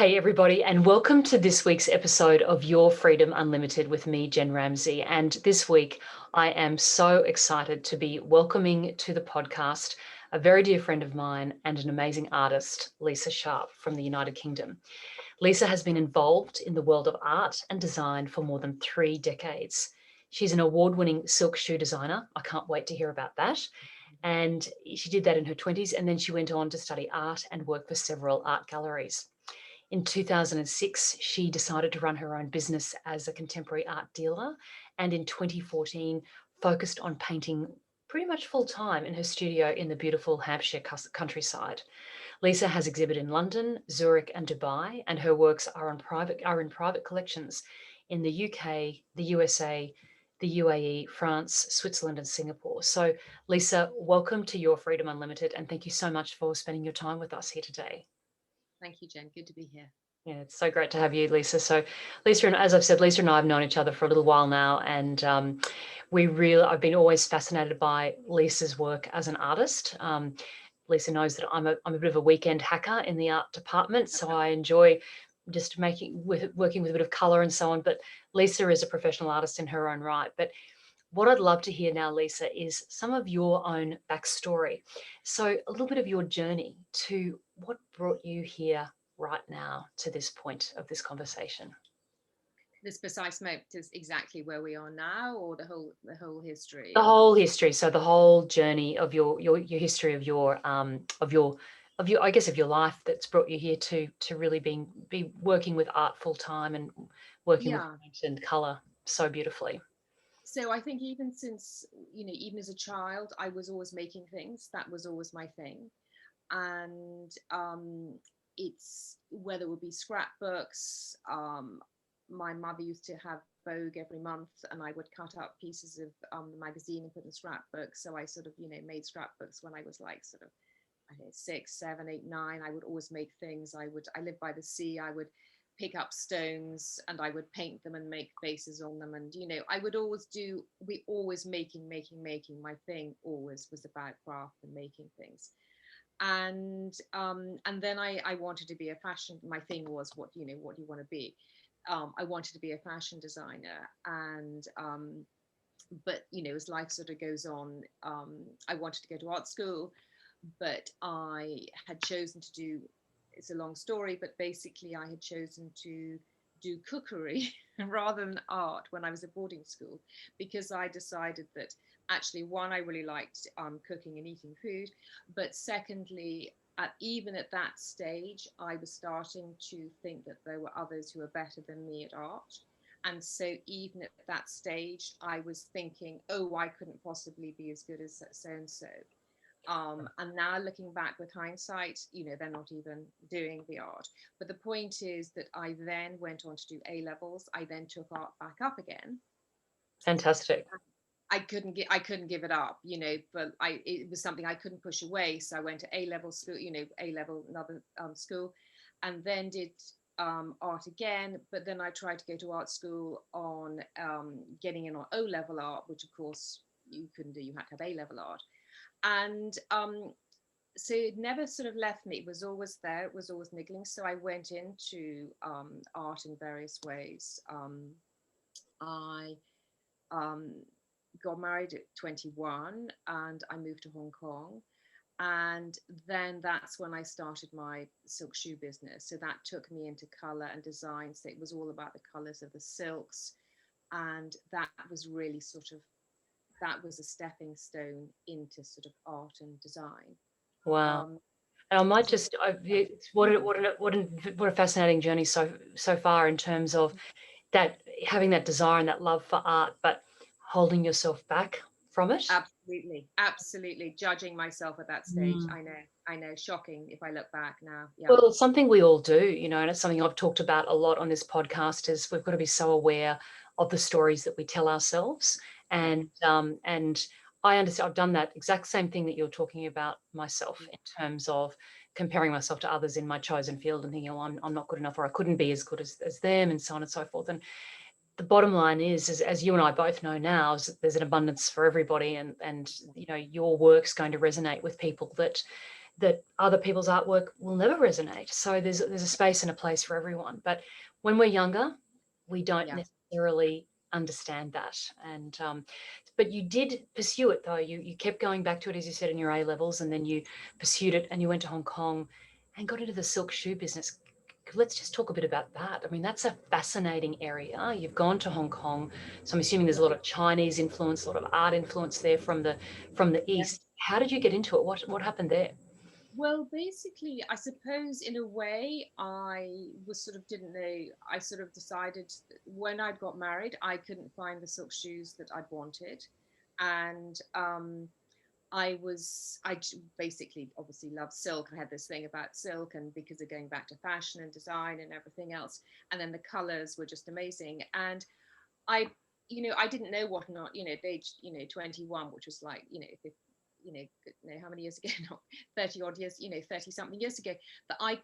Hey, everybody, and welcome to this week's episode of Your Freedom Unlimited with me, Jen Ramsey. And this week, I am so excited to be welcoming to the podcast a very dear friend of mine and an amazing artist, Lisa Sharpe from the United Kingdom. Lisa has been involved in the world of art and design for more than 3 decades. She's an award-winning silk shoe designer. I can't wait to hear about that. And she did that in her 20s, and then she went on to study art and work for several art galleries. In 2006, she decided to run her own business as a contemporary art dealer, and in 2014 focused on painting pretty much full time in her studio in the beautiful Hampshire countryside. Lisa has exhibited in London, Zurich and Dubai, and her works are in private collections in the UK, the USA, the UAE, France, Switzerland and Singapore. So Lisa, welcome to Your Freedom Unlimited, and thank you so much for spending your time with us here today. Thank you, Jen. Good to be here. Yeah, it's so great to have you, Lisa. So Lisa, and as I've said, Lisa and I have known each other for a little while now, and I've been always fascinated by Lisa's work as an artist. Lisa knows that I'm a bit of a weekend hacker in the art department, so I enjoy just working with a bit of color and so on. But Lisa is a professional artist in her own right. But what I'd love to hear now, Lisa, is some of your own backstory. So a little bit of your journey to what brought you here right now to this point of this conversation. This precise moment is exactly where we are now, or the whole history. The whole history, so the whole journey of your history of your I guess of your life that's brought you here to really be working with art full time and working with Yeah. paint and color so beautifully. So I think even since, even as a child, I was always making things. That was always my thing. And it's whether it would be scrapbooks. My mother used to have Vogue every month, and I would cut out pieces of the magazine and put in scrapbooks. So I sort of, made scrapbooks when I was like sort of, I think 6, 7, 8, 9. I would always make things. I lived by the sea. I would pick up stones and I would paint them and make faces on them. And, I would always we always making. My thing always was about craft and making things. And then I wanted to be a fashion. My thing was what do you want to be. I wanted to be a fashion designer, and but as life sort of goes on, I wanted to go to art school, but I had chosen to do, it's a long story, but basically I had chosen to do cookery rather than art when I was at boarding school, because I decided that actually, one, I really liked cooking and eating food, but secondly, even at that stage, I was starting to think that there were others who were better than me at art. And so even at that stage, I was thinking, oh, I couldn't possibly be as good as so and so. And now looking back with hindsight, they're not even doing the art. But the point is that I then went on to do A levels. I then took art back up again. Fantastic. I couldn't give it up, but it was something I couldn't push away. So I went to A level school, A level, another school, and then did art again. But then I tried to go to art school on getting in on O level art, which of course you couldn't do. You had to have A level art. And so it never sort of left me. It was always there. It was always niggling. So I went into art in various ways. I got married at 21 and I moved to Hong Kong. And then that's when I started my silk shoe business. So that took me into color and design. So it was all about the colors of the silks. And that was really that was a stepping stone into sort of art and design. Wow. And I might So, just, what a fascinating journey so far in terms of that, having that desire and that love for art, but holding yourself back from it. absolutely judging myself at that stage. I know, shocking if I look back now. Yeah. Well, it's something we all do, and it's something I've talked about a lot on this podcast, is we've got to be so aware of the stories that we tell ourselves. And I understand, I've done that exact same thing that you're talking about myself, in terms of comparing myself to others in my chosen field and thinking, oh, I'm not good enough, or I couldn't be as good as them, and so on and so forth. And the bottom line is, as you and I both know now, is that there's an abundance for everybody, and your work's going to resonate with people that that other people's artwork will never resonate. So there's a space and a place for everyone. But when we're younger, we don't Yeah. necessarily understand that. And but you did pursue it though. You kept going back to it, as you said, in your A levels, and then you pursued it and you went to Hong Kong and got into the silk shoe business. Let's just talk a bit about that. I mean, that's a fascinating area. You've gone to Hong Kong, so I'm assuming there's a lot of Chinese influence, a lot of art influence there from the Yeah. East. How did you get into it? What happened there? Well, basically, I suppose in a way, I was sort of didn't know. I sort of decided when I'd got married, I couldn't find the silk shoes that I'd wanted. And basically obviously love silk. I had this thing about silk, and because of going back to fashion and design and everything else. And then the colors were just amazing. And I, I didn't know what not, at age, 21, which was like, if, how many years ago, not 30 odd years, 30 something years ago, that I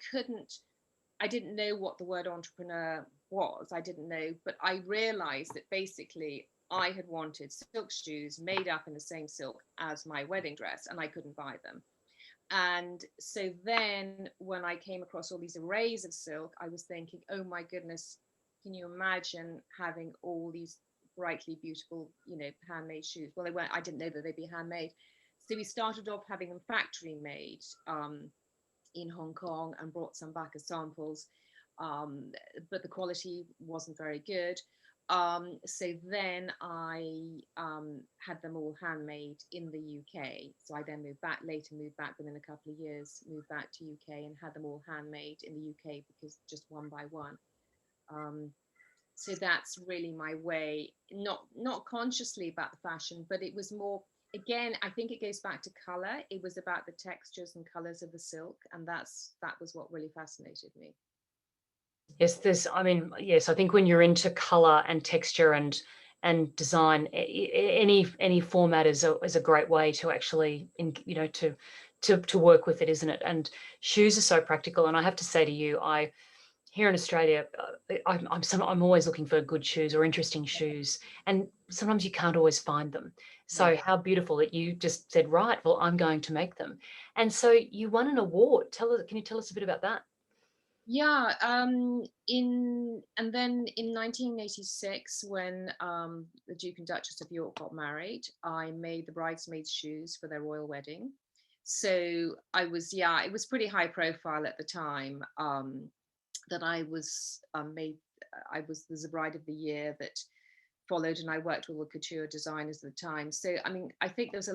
didn't know what the word entrepreneur was. I didn't know, but I realized that basically I had wanted silk shoes made up in the same silk as my wedding dress, and I couldn't buy them. And so then when I came across all these arrays of silk, I was thinking, oh my goodness, can you imagine having all these brightly beautiful, handmade shoes? Well, they weren't, I didn't know that they'd be handmade. So we started off having them factory made in Hong Kong and brought some back as samples. But the quality wasn't very good. So then I had them all handmade in the UK. So I then moved back within a couple of years, moved back to UK and had them all handmade in the UK, because just one by one. Um, so that's really my way, not consciously about the fashion, but it was more, again, I think it goes back to color. It was about the textures and colors of the silk, and that was what really fascinated me. Yes, I mean, yes, I think when you're into color and texture and design, any format is a great way to actually, to work with it, isn't it? And shoes are so practical. And I have to say to you, here in Australia, I'm always looking for good shoes or interesting shoes, and sometimes you can't always find them. Yeah. So how beautiful that you just said, right, well, I'm going to make them. And so you won an award. Can you tell us a bit about that? Yeah, and then in 1986, when the Duke and Duchess of York got married, I made the bridesmaids' shoes for their royal wedding. So it was pretty high profile at the time, that I was made. I was the bride of the year that followed, and I worked with all the couture designers at the time. So I mean, I think there's a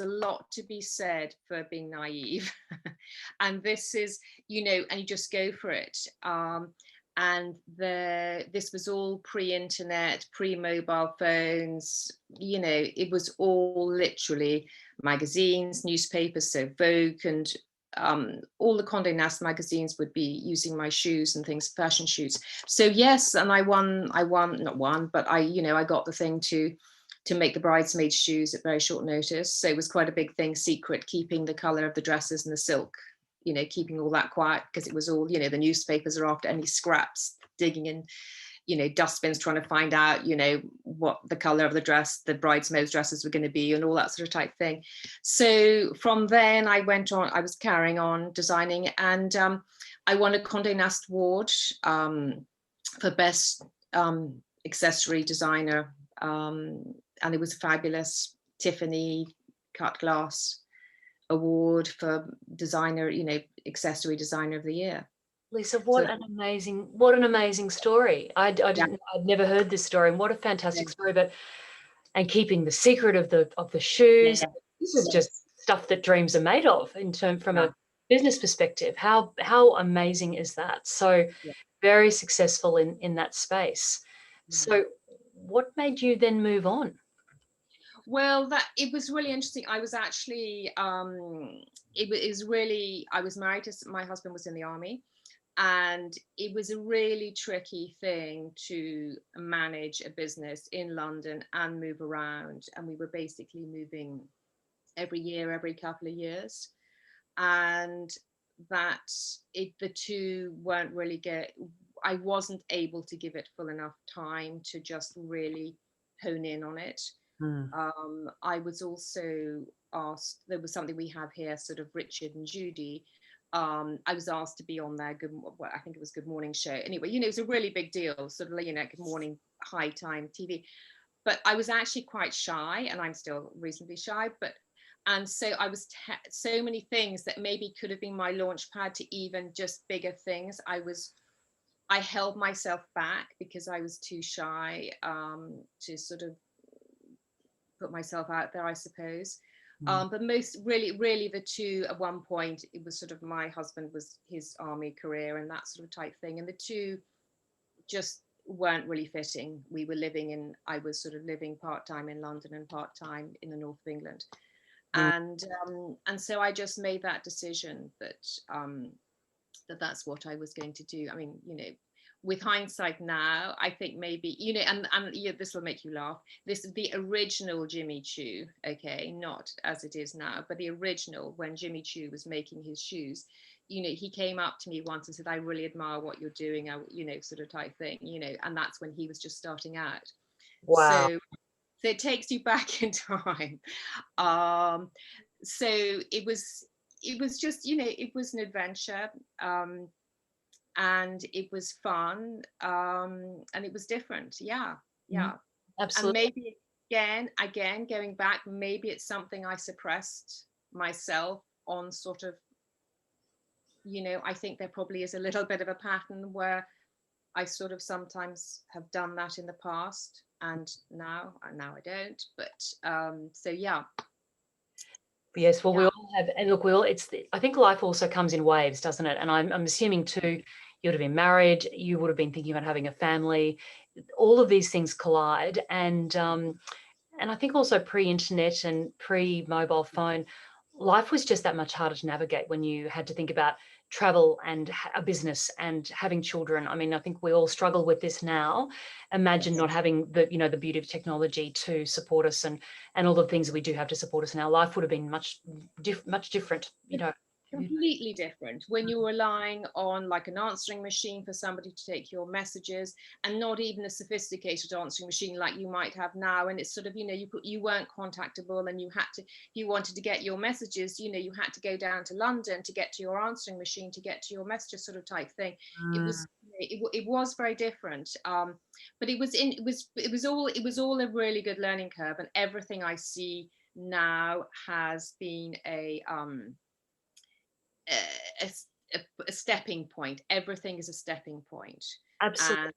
lot to be said for being naive. And this is, and you just go for it. And this was all pre-internet, pre-mobile phones. It was all literally magazines, newspapers, so Vogue and all the Condé Nast magazines would be using my shoes and things, fashion shoots. So yes, and I not won, but I got the thing to make the bridesmaids shoes at very short notice. So it was quite a big thing, secret, keeping the color of the dresses and the silk, keeping all that quiet, because it was all, the newspapers are after any scraps, digging in, dustbins, trying to find out, what the color of the dress, the bridesmaids dresses were going to be, and all that sort of type thing. So from then I was carrying on designing, and I won a Condé Nast award for best accessory designer, and it was fabulous. Tiffany cut glass award for designer, accessory designer of the year. Lisa, So what an amazing story. I'd yeah, never heard this story, and what a fantastic story. And keeping the secret of the shoes, yeah, this is just stuff that dreams are made of from yeah, a business perspective. How amazing is that? So yeah. very successful in that space. Yeah. So what made you then move on? Well, that it was really interesting. I was actually I was married to my husband was in the army, and it was a really tricky thing to manage a business in London and move around. And we were basically moving every year, every couple of years, and the two weren't really I wasn't able to give it full enough time to just really hone in on it. Mm. I was also asked, there was something we have here, sort of Richard and Judy. I was asked to be on their well, I think it was Good Morning show. Anyway, you know, it's a really big deal, sort of, you know, Good Morning high time TV. But I was actually quite shy, and I'm still reasonably shy. And so I was so many things that maybe could have been my launch pad to even just bigger things. I held myself back because I was too shy to sort of put myself out there, I suppose. Mm. But most really the two, at one point, it was sort of, my husband was his army career and that sort of type thing, and the two just weren't really fitting. I was sort of living part-time in London and part-time in the north of England, Mm. and so I just made that decision that that's what I was going to do. I mean, you know, with hindsight now, I think maybe, you know, and yeah, this will make you laugh. This is the original Jimmy Choo, okay, not as it is now, but the original, when Jimmy Choo was making his shoes. You know, he came up to me once and said, "I really admire what you're doing," you know, sort of type thing, you know, and that's when he was just starting out. Wow. So it takes you back in time. Um, so it was just, you know, it was an adventure. And it was fun, and it was different. Yeah, Mhm. yeah. And Absolutely. maybe again going back, maybe it's something I suppressed myself on, sort of, you know, I think there probably is a little bit of a pattern where I sort of sometimes have done that in the past, and now I don't. But so yeah. Yes, well, we Yeah. all have, and look, we all, I think life also comes in waves, doesn't it? And I'm assuming too, you would have been married, you would have been thinking about having a family. All of these things collide. And I think also pre-internet and pre-mobile phone, life was just that much harder to navigate when you had to think about travel and a business and having children. I mean, I think we all struggle with this now. Imagine Yes. not having the, you know, the beauty of technology to support us, and all the things that we do have to support us in our life would have been much different, you know. Completely different when you're relying on, like, an answering machine for somebody to take your messages, and not even a sophisticated answering machine like you might have now. And it's sort of, you know, you weren't contactable, and you had to, if you wanted to get your messages, you know, you had to go down to London to get to your answering machine to get to your messages, sort of type thing. It Mm. was, it was very different. But it was all a really good learning curve, and everything I see now has been a, a stepping point. Everything is a stepping point. Absolutely. And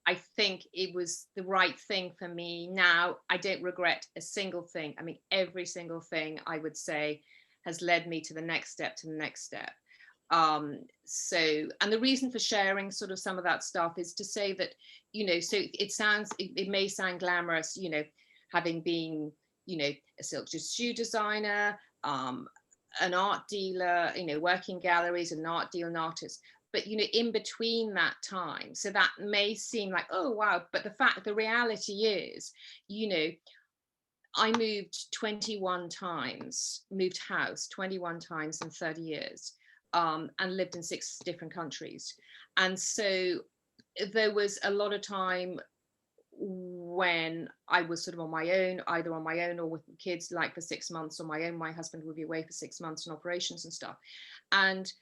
I think it was the right thing for me. Now, I don't regret a single thing. I mean, every single thing, I would say, has led me to the next step, to the next step. So, and the reason for sharing sort of some of that stuff is to say that, you know, so it may sound glamorous, you know, having been, you know, a silk shoe designer, an art dealer, you know, working galleries, an art dealer, an artist. But, you know, in between that time, so that may seem like, oh wow, but the reality is, you know, I moved 21 times, moved house 21 times in 30 years, and lived in 6 different countries. And so there was a lot of time when I was sort of on my own, either on my own or with kids, like for 6 months on my own. My husband would be away for 6 months on operations and stuff. And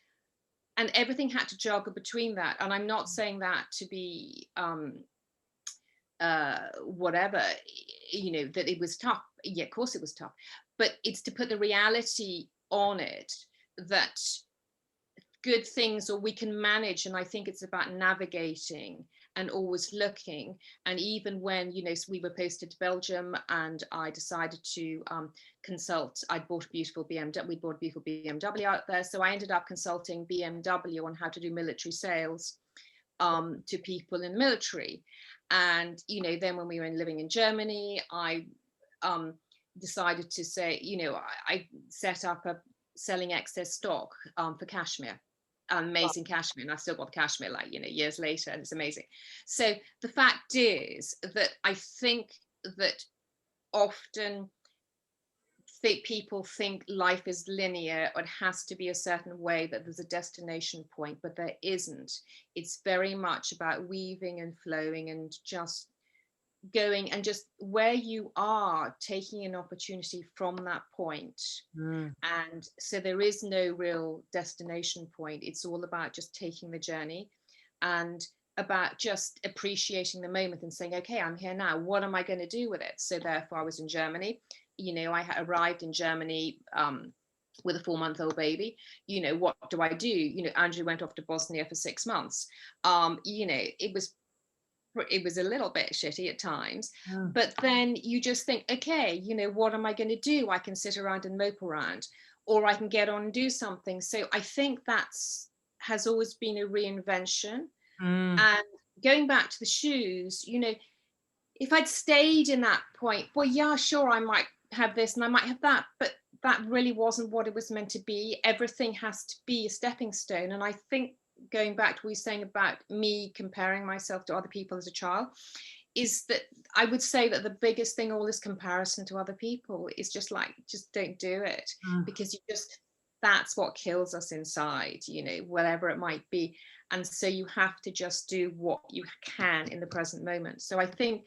everything had to juggle between that. And I'm not saying that to be whatever, you know, that it was tough. Yeah, of course it was tough. But it's to put the reality on it that good things, or we can manage. And I think it's about navigating and always looking. And even when, you know, so we were posted to Belgium, and I decided to consult. I'd bought a beautiful BMW. We bought a beautiful BMW out there, so I ended up consulting BMW on how to do military sales to people in military. And, you know, then when we were living in Germany, I decided to say, you know, I set up a selling excess stock for cashmere, amazing cashmere. And I've still got the cashmere, like, you know, years later, and it's amazing. So the fact is that I think that often people think life is linear, or it has to be a certain way, that there's a destination point, but there isn't. It's very much about weaving and flowing, and just going and just where you are, taking an opportunity from that point. And so there is no real destination point. It's all about just taking the journey and about just appreciating the moment and saying, okay, I'm here now. What am I going to do with it? So therefore, I was in Germany. I had arrived in Germany with a 4-month-old baby. What do I do? Andrew went off to Bosnia for 6 months. It was a little bit shitty at times, but then you just think, okay, what am I going to do? I can sit around and mope around, or I can get on and do something. So I think has always been a reinvention. And going back to the shoes, if I'd stayed in that point, well, yeah, sure, I might have this and I might have that, but that really wasn't what it was meant to be. Everything has to be a stepping stone. And I think, going back to what you were saying about me comparing myself to other people as a child, is that I would say that the biggest thing, all this comparison to other people, is just don't do it, because that's what kills us inside, whatever it might be. And so you have to just do what you can in the present moment. So I think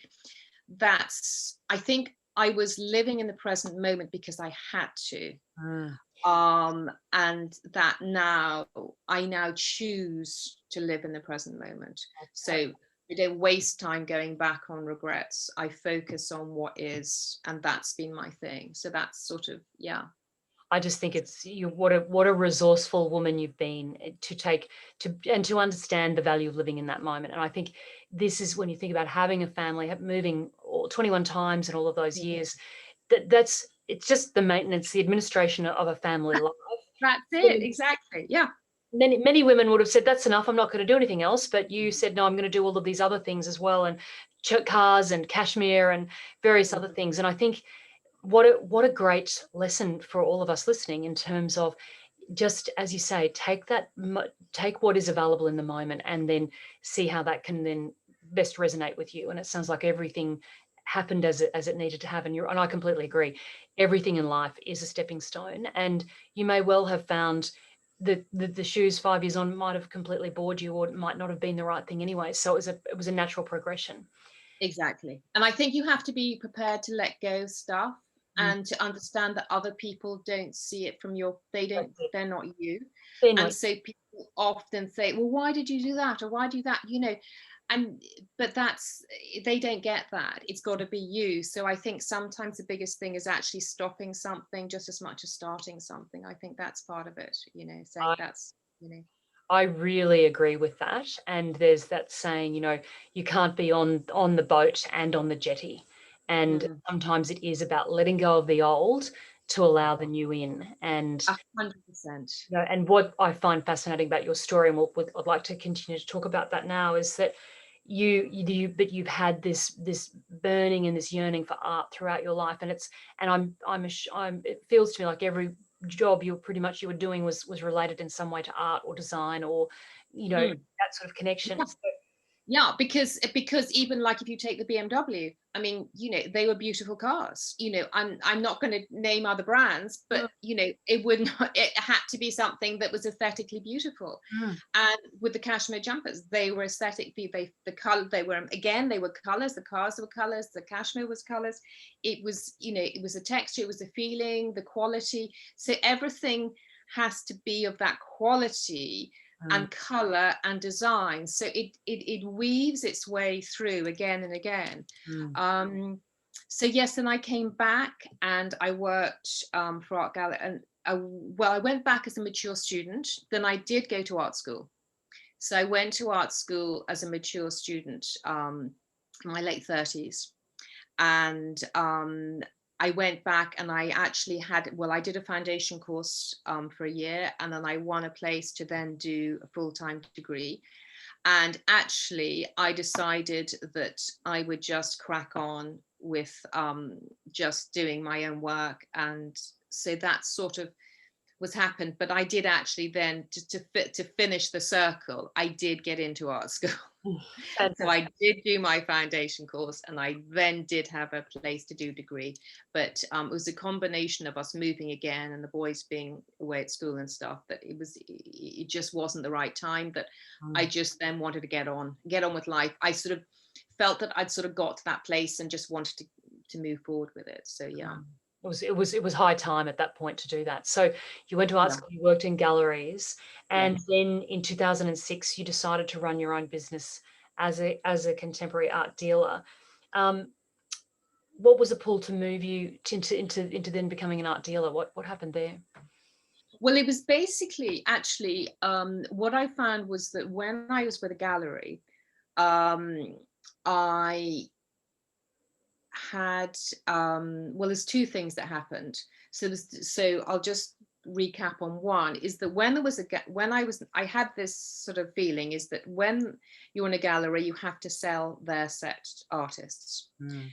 I was living in the present moment because I had to. And that I now choose to live in the present moment. So I don't waste time going back on regrets. I focus on what is, and that's been my thing. So that's sort of, yeah. I just think what a resourceful woman you've been to understand the value of living in that moment. And I think this is when you think about having a family, moving 21 times in all of those years, it's just the maintenance, the administration of a family life. That's it, exactly. Yeah. Many women would have said, that's enough, I'm not going to do anything else. But you said, no, I'm going to do all of these other things as well, and cars and cashmere and various other things. And I think what a great lesson for all of us listening, in terms of, just as you say, take what is available in the moment and then see how that can then best resonate with you. And it sounds like everything happened as it needed to happen. And I completely agree. Everything in life is a stepping stone, and you may well have found the shoes 5 years on might have completely bored you, or it might not have been the right thing anyway. So it was a natural progression. Exactly. And I think you have to be prepared to let go of stuff and to understand that other people don't see it from they're not you. And so people often say, well, why did you do that? Or why do that? But they don't get that. It's got to be you. So I think sometimes the biggest thing is actually stopping something just as much as starting something. I think that's part of it, saying I really agree with that. And there's that saying, you can't be on the boat and on the jetty. And sometimes it is about letting go of the old to allow the new in. And 100%. And what I find fascinating about your story, and I'd like to continue to talk about that now, is that you've had this burning and this yearning for art throughout your life, and it feels to me like every job you were doing was related in some way to art or design, or that sort of connection. Yeah, because even like if you take the BMW, I mean, they were beautiful cars. I'm not going to name other brands, but it had to be something that was aesthetically beautiful. And with the cashmere jumpers, they were aesthetically, the color, they were colors, the cars were colors, the cashmere was colors. It was, it was a texture, it was a feeling, the quality. So everything has to be of that quality and color and design. So it weaves its way through again and again. So yes, then I came back and I worked for art gallery, and I went back as a mature student. Then I did go to art school. So I went to art school as a mature student in my late 30s. And I went back and I actually I did a foundation course for a year, and then I won a place to then do a full-time degree. And actually, I decided that I would just crack on with just doing my own work. And so that sort of was happened. But I did actually then, to finish the circle, I did get into art school. So I did do my foundation course, and I then did have a place to do degree. But it was a combination of us moving again and the boys being away at school and stuff, that it just wasn't the right time. That I just then wanted to get on with life. I sort of felt that I'd sort of got to that place and just wanted to move forward with it. So yeah. It was high time at that point to do that. So you went to art Yeah. school, you worked in galleries, and Yes. then in 2006 you decided to run your own business as a contemporary art dealer. What was the pull to move you into then becoming an art dealer? What happened there? Well, it was basically actually what I found was that when I was with a gallery, um, I had well, there's two things that happened. So I'll just recap on one. Is that when there was I had this sort of feeling is that when you're in a gallery, you have to sell their set artists. Mm.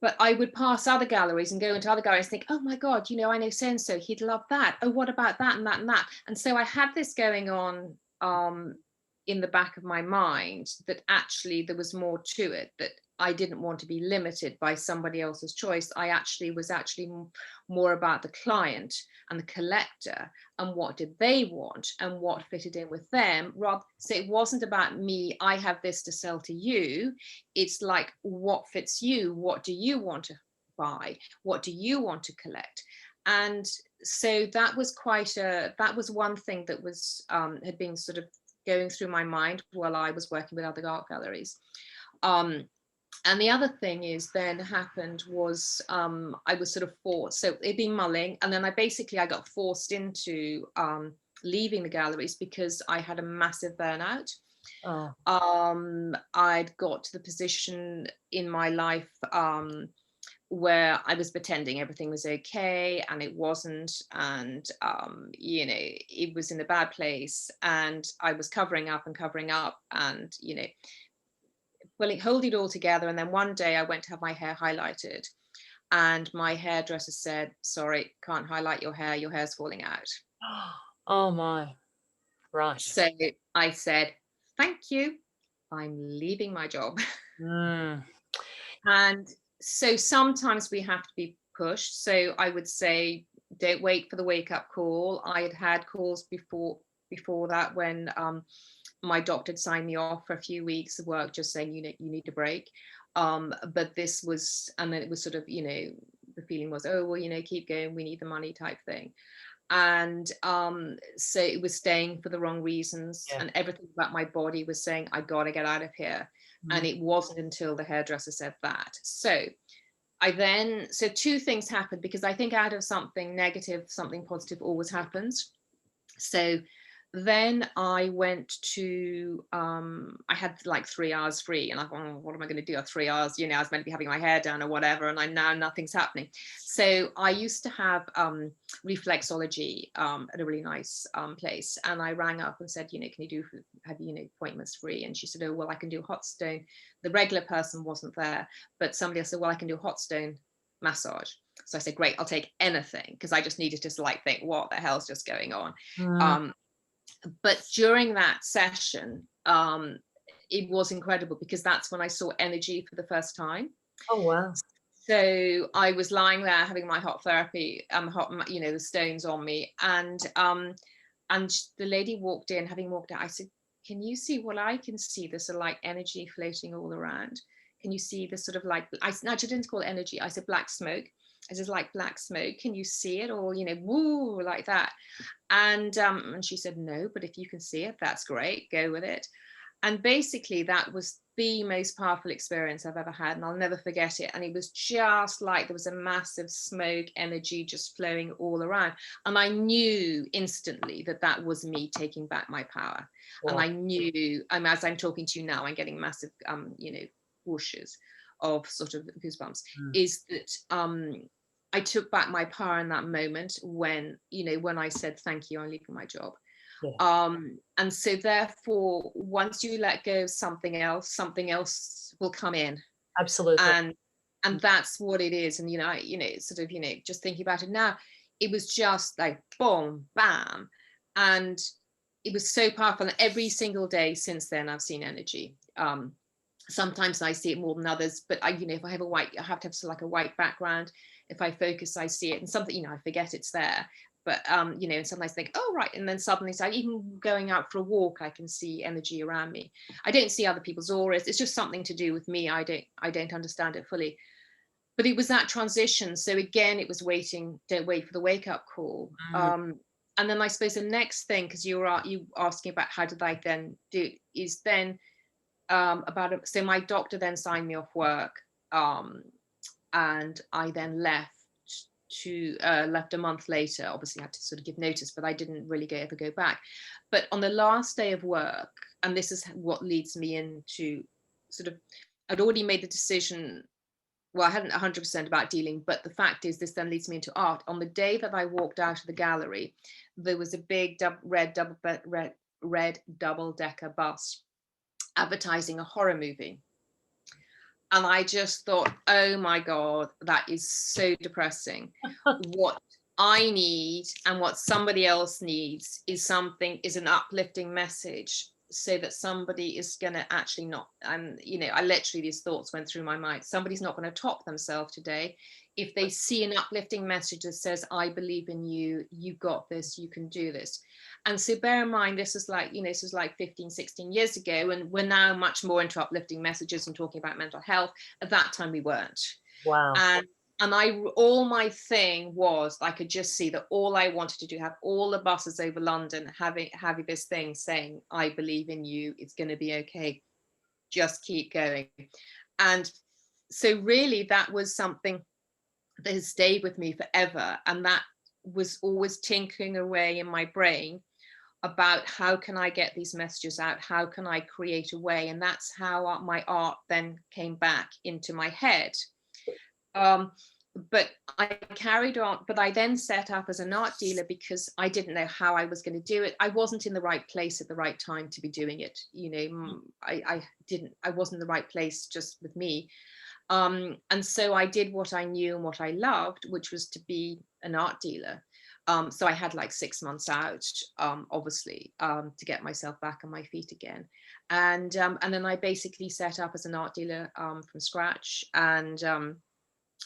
But I would pass other galleries and go into other galleries and think, oh my God, I know so and so, he'd love that. Oh, what about that and that and that? And so I had this going on in the back of my mind that actually there was more to it, that I didn't want to be limited by somebody else's choice. I actually was more about the client and the collector and what did they want and what fitted in with them. So it wasn't about me, I have this to sell to you. It's like, what fits you? What do you want to buy? What do you want to collect? And so that was that was one thing that was had been sort of going through my mind while I was working with other art galleries. And the other thing is then happened was I was sort of forced, so it'd been mulling, and then I got forced into leaving the galleries because I had a massive burnout. Oh. I'd got to the position in my life where I was pretending everything was okay and it wasn't, and it was in a bad place, and I was covering up and hold it all together. And then one day I went to have my hair highlighted, and my hairdresser said, sorry, can't highlight your hair's falling out. Oh my. Right. So I said, thank you, I'm leaving my job. Mm. And so sometimes we have to be pushed. So I would say, don't wait for the wake up call. I had had calls before that when my doctor had signed me off for a few weeks of work, just saying you need a break. But this was, and then it was sort of, the feeling was, oh well, keep going, we need the money type thing. And so it was staying for the wrong reasons, Yeah. and everything about my body was saying I gotta get out of here. And it wasn't until the hairdresser said that. So two things happened, because I think out of something negative something positive always happens. So then I went to I had like 3 hours free, and I thought, oh, what am I going to do at 3 hours? I was meant to be having my hair done or whatever, and now nothing's happening. So I used to have reflexology at a really nice place, and I rang up and said, can you have appointments free? And she said, oh well, I can do hot stone. The regular person wasn't there, but somebody else said, well, I can do hot stone massage. So I said, great, I'll take anything, because I just needed to think, what the hell's just going on? But during that session, it was incredible, because that's when I saw energy for the first time. Oh wow. So I was lying there having my hot therapy, the stones on me, and the lady walked in. Having walked out, I said, can you see what I can see? There's a like energy floating all around. Can you see this sort of like, I didn't call it energy, I said black smoke. I said, like black smoke, can you see it? Or woo, like that. And she said, no, but if you can see it, that's great, go with it. And basically that was the most powerful experience I've ever had, and I'll never forget it. And it was just like there was a massive smoke energy just flowing all around, and I knew instantly that was me taking back my power. Wow. And I knew, as I'm talking to you now, I'm getting massive whooshes of sort of goosebumps. Is that I took back my power in that moment when I said, thank you, I'm leaving my job. Yeah. And so therefore, once you let go of something else will come in. Absolutely. And that's what it is. And sort of just thinking about it now, it was just like boom, bam, and it was so powerful. And every single day since then, I've seen energy. Sometimes I see it more than others, but if I have I have to have like a white background. If I focus, I see it, and something I forget it's there. but you know, and sometimes think, oh right, and then suddenly, so even going out for a walk, I can see energy around me. I don't see other people's auras. It's just something to do with me. I don't understand it fully. But it was that transition. So again, it was waiting, don't wait for the wake up call. And then I suppose the next thing, because you asking about how did I then do, is then so my doctor then signed me off work, and I then left a month later. Obviously I had to sort of give notice, but I didn't really ever go back. But on the last day of work, and this is what leads me into sort of, I'd already made the decision. Well, I hadn't 100% about dealing, but the fact is, this then leads me into art. On the day that I walked out of the gallery, there was a big red double-decker bus advertising a horror movie. And I just thought, oh my God, that is so depressing. What I need and what somebody else needs is an uplifting message, so that somebody is going to actually not, and you know, I literally, these thoughts went through my mind, somebody's not going to top themselves today if they see an uplifting message that says, I believe in you, you got this, you can do this. And so bear in mind, this is like, you know, this was like 15, 16 years ago, and we're now much more into uplifting messages and talking about mental health. At that time we weren't. Wow. And all my thing was, I could just see that all I wanted to do, have all the buses over London having this thing saying, I believe in you, it's going to be okay, just keep going. And so really that was something that has stayed with me forever. And that was always tinkering away in my brain about how can I get these messages out? How can I create a way? And that's how my art then came back into my head. But I carried on, but I then set up as an art dealer because I didn't know how I was going to do it. I wasn't in the right place at the right time to be doing it. You know, I wasn't in the right place just with me. And so I did what I knew and what I loved, which was to be an art dealer. So I had like 6 months out, obviously, to get myself back on my feet again. And then I basically set up as an art dealer from scratch. And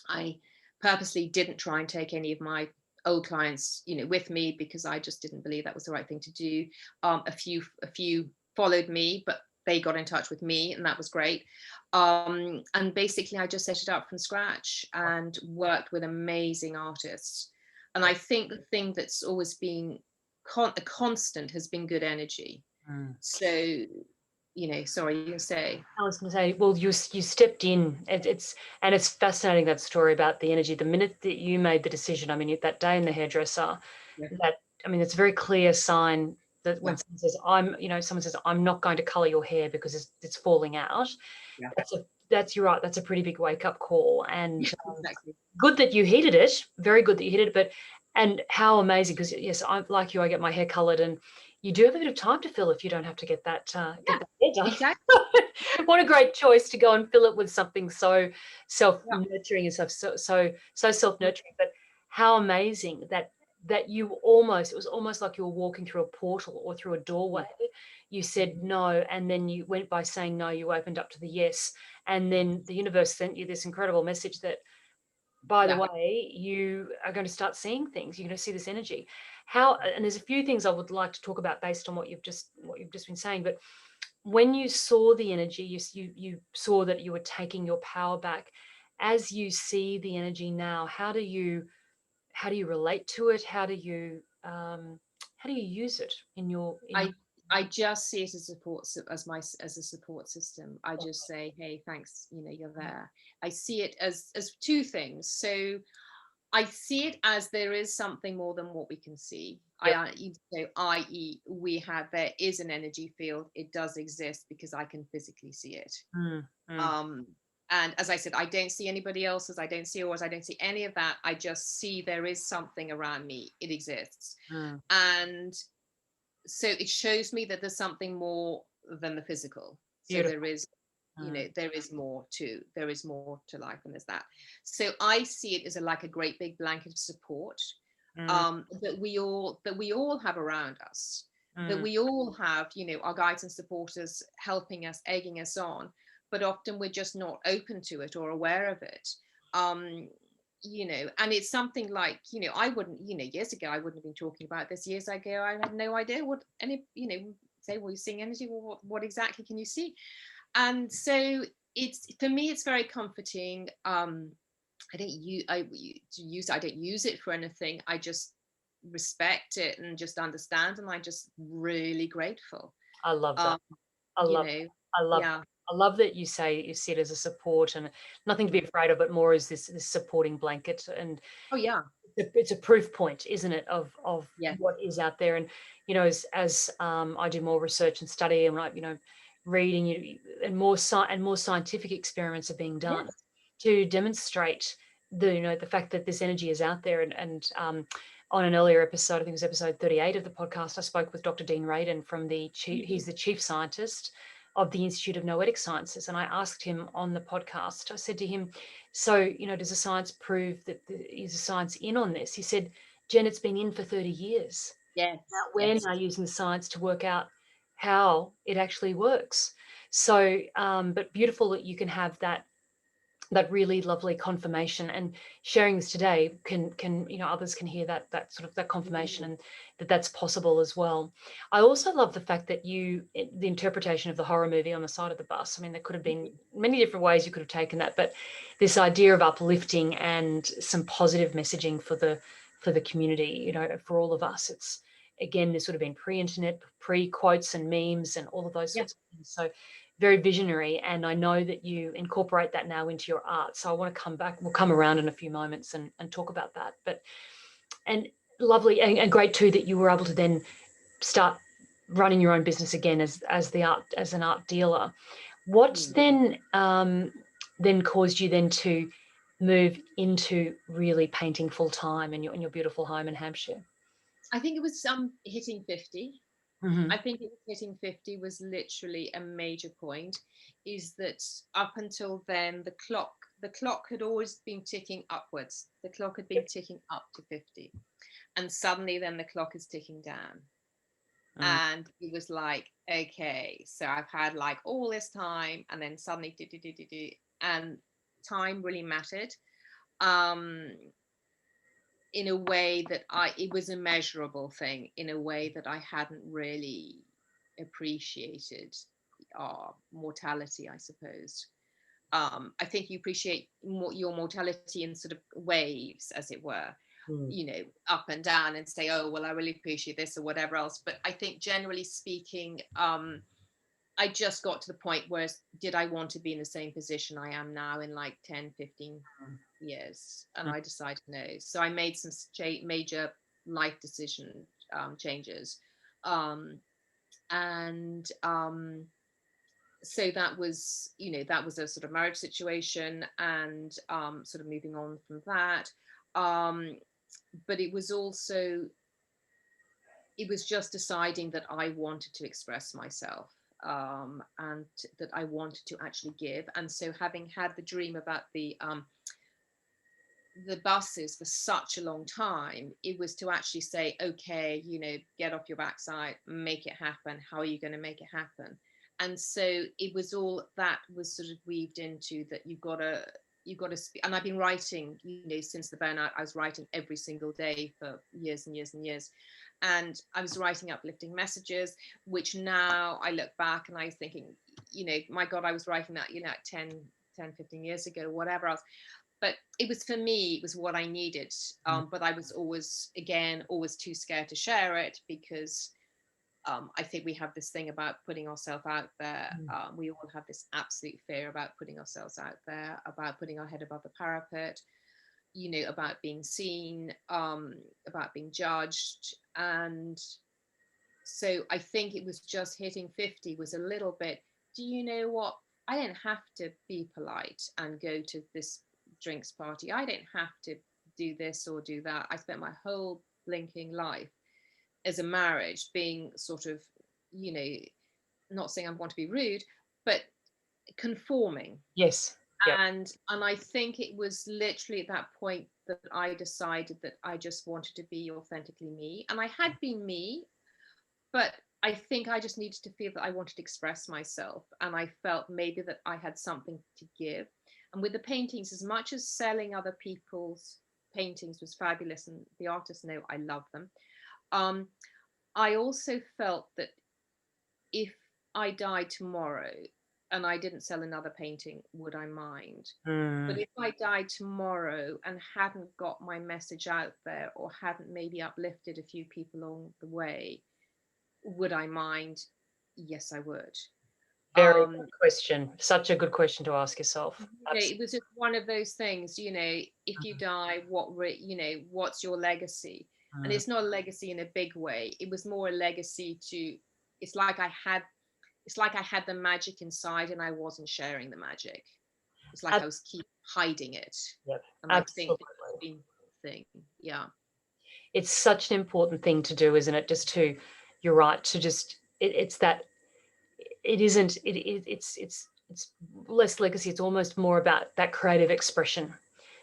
I purposely didn't try and take any of my old clients, you know, with me, because I just didn't believe that was the right thing to do. A few followed me, but they got in touch with me, and that was great. And basically I just set it up from scratch and worked with amazing artists. And I think the thing that's always been a constant has been good energy. So, you know, sorry, you can say. I was going to say, well, you stepped in. It's fascinating, that story about the energy. The minute that you made the decision, I mean, that day in the hairdresser, it's a very clear sign that when someone says, I'm not going to color your hair because it's falling out. Yeah. You're right. That's a pretty big wake up call. And exactly. Good that you heeded it. Very good that you heeded it. But and how amazing, because yes, I'm like you. I get my hair colored, and you do have a bit of time to fill if you don't have to get that hair done. Exactly. What a great choice to go and fill it with something so self-nurturing and stuff, so self-nurturing. But how amazing that you it was almost like you were walking through a portal or through a doorway. You said no, and then you went, by saying no, you opened up to the yes, and then the universe sent you this incredible message that, by the way, you are going to start seeing things. You're going to see this energy. And there's a few things I would like to talk about based on what you've just been saying. But when you saw the energy, you saw that you were taking your power back. As you see the energy now, how do you relate to it? How do you use it in your? I just see it as a support system. I just say, hey, thanks, you know, you're there. I see it as two things. So I see it as there is something more than what we can see. I.e., there is an energy field. It does exist because I can physically see it. And as I said, I don't see anybody else's. I don't see yours. I don't see any of that. I just see there is something around me. It exists. And so it shows me that there's something more than the physical. So there is, you know, there is more to life, and there's that. So I see it as like a great big blanket of support that we all have around us, that we all have, you know, our guides and supporters helping us, egging us on, but often we're just not open to it or aware of it. and it's something like, I wouldn't, years ago, I wouldn't have been talking about this. Years ago, I had no idea what any, say, well, you're seeing energy. Well, what exactly can you see? And so for me, it's very comforting. I don't I don't use it for anything. I just respect it and just understand, and I'm just really grateful. I love that. Um, I you love know, I love yeah. I love that you say you see it as a support and nothing to be Mm. afraid of, but more as this supporting blanket, and Oh yeah. it's a proof point, isn't it, of Yes. what is out there. And as I do more research and study, and reading, and more scientific experiments are being done Yes. to demonstrate the fact that this energy is out there. And on an earlier episode, I think it was episode 38 of the podcast, I spoke with Dr. Dean Radin from Mhm. he's the chief scientist of the Institute of Noetic Sciences. And I asked him on the podcast, I said to him, so, does the science prove that is the science in on this? He said, Jen, it's been in for 30 years. Yes. Now we're Yes. now using the science to work out how it actually works. So, but beautiful that you can have that really lovely confirmation, and sharing this today can others can hear that sort of that confirmation, Mm. and that's possible as well. I also love the fact that the interpretation of the horror movie on the side of the bus. I mean, there could have been many different ways you could have taken that, but this idea of uplifting and some positive messaging for the community, for all of us. It's, again, this would have been pre-internet, pre-quotes and memes and all of those Yeah. sorts of things. So very visionary, and I know that you incorporate that now into your art. So I want to come back. We'll come around in a few moments and talk about that. And lovely, and great too that you were able to then start running your own business again as an art dealer. What Mm. then caused you then to move into really painting full time in your beautiful home in Hampshire? I think it was hitting 50. Mm-hmm. I think it was hitting 50 was literally a major point. Is that up until then the clock had always been ticking upwards. The clock had been ticking up to 50. And suddenly then the clock is ticking down. Mm. And it was like, okay, so I've had like all this time, and then suddenly and time really mattered. Um in a way that it was a measurable thing in a way that I hadn't really appreciated our mortality, I suppose. I think you appreciate your mortality in sort of waves, as it were, Mm. up and down, and say, oh, well, I really appreciate this or whatever else. But I think generally speaking, I just got to the point where, did I want to be in the same position I am now in like 10, 15 years? And Mm. I decided no. So I made some major life decision changes. Um, and so that was a sort of marriage situation, and sort of moving on from that. Um, but it was just deciding that I wanted to express myself, and that I wanted to actually give. And so, having had the dream about the buses for such a long time, it was to actually say, okay, get off your backside, make it happen. How are you going to make it happen? And so it was all that was sort of weaved into that. You've got to speak. And I've been writing, since the burnout. I was writing every single day for years and years and years. And I was writing uplifting messages, which now I look back and I was thinking, my God, I was writing that, 10, 15 years ago, whatever else. But it was, for me, it was what I needed. But I was always too scared to share it, because I think we have this thing about putting ourselves out there. We all have this absolute fear about putting ourselves out there, about putting our head above the parapet, about being seen, about being judged. And so I think it was just hitting 50 was a little bit, do you know what? I don't have to be polite and go to this drinks party. I don't have to do this or do that. I spent my whole blinking life as a marriage being sort of, you know, not saying I want to be rude, but conforming. Yes. Yep. And I think it was literally at that point that I decided that I just wanted to be authentically me. And I had been me, but I think I just needed to feel that I wanted to express myself. And I felt maybe that I had something to give. And with the paintings, as much as selling other people's paintings was fabulous, and the artists know I love them, um, I also felt that if I died tomorrow and I didn't sell another painting, would I mind? But Mm. if I died tomorrow and hadn't got my message out there, or hadn't maybe uplifted a few people along the way, would I mind? Yes, I would. Very Um, good question. Such a good question to ask yourself. it was just one of those things, if you die, what's your legacy? And Mm. it's not a legacy in a big way. It was more a legacy to, it's like I had, it's like I had the magic inside and I wasn't sharing the magic. It's like Ab- I was keep hiding it. yep, And I think absolutely. that's been the thing. Yeah. It's such an important thing to do, isn't it? Just to, you're right, to just, it's that, it isn't, it's less legacy. It's almost more about that creative expression.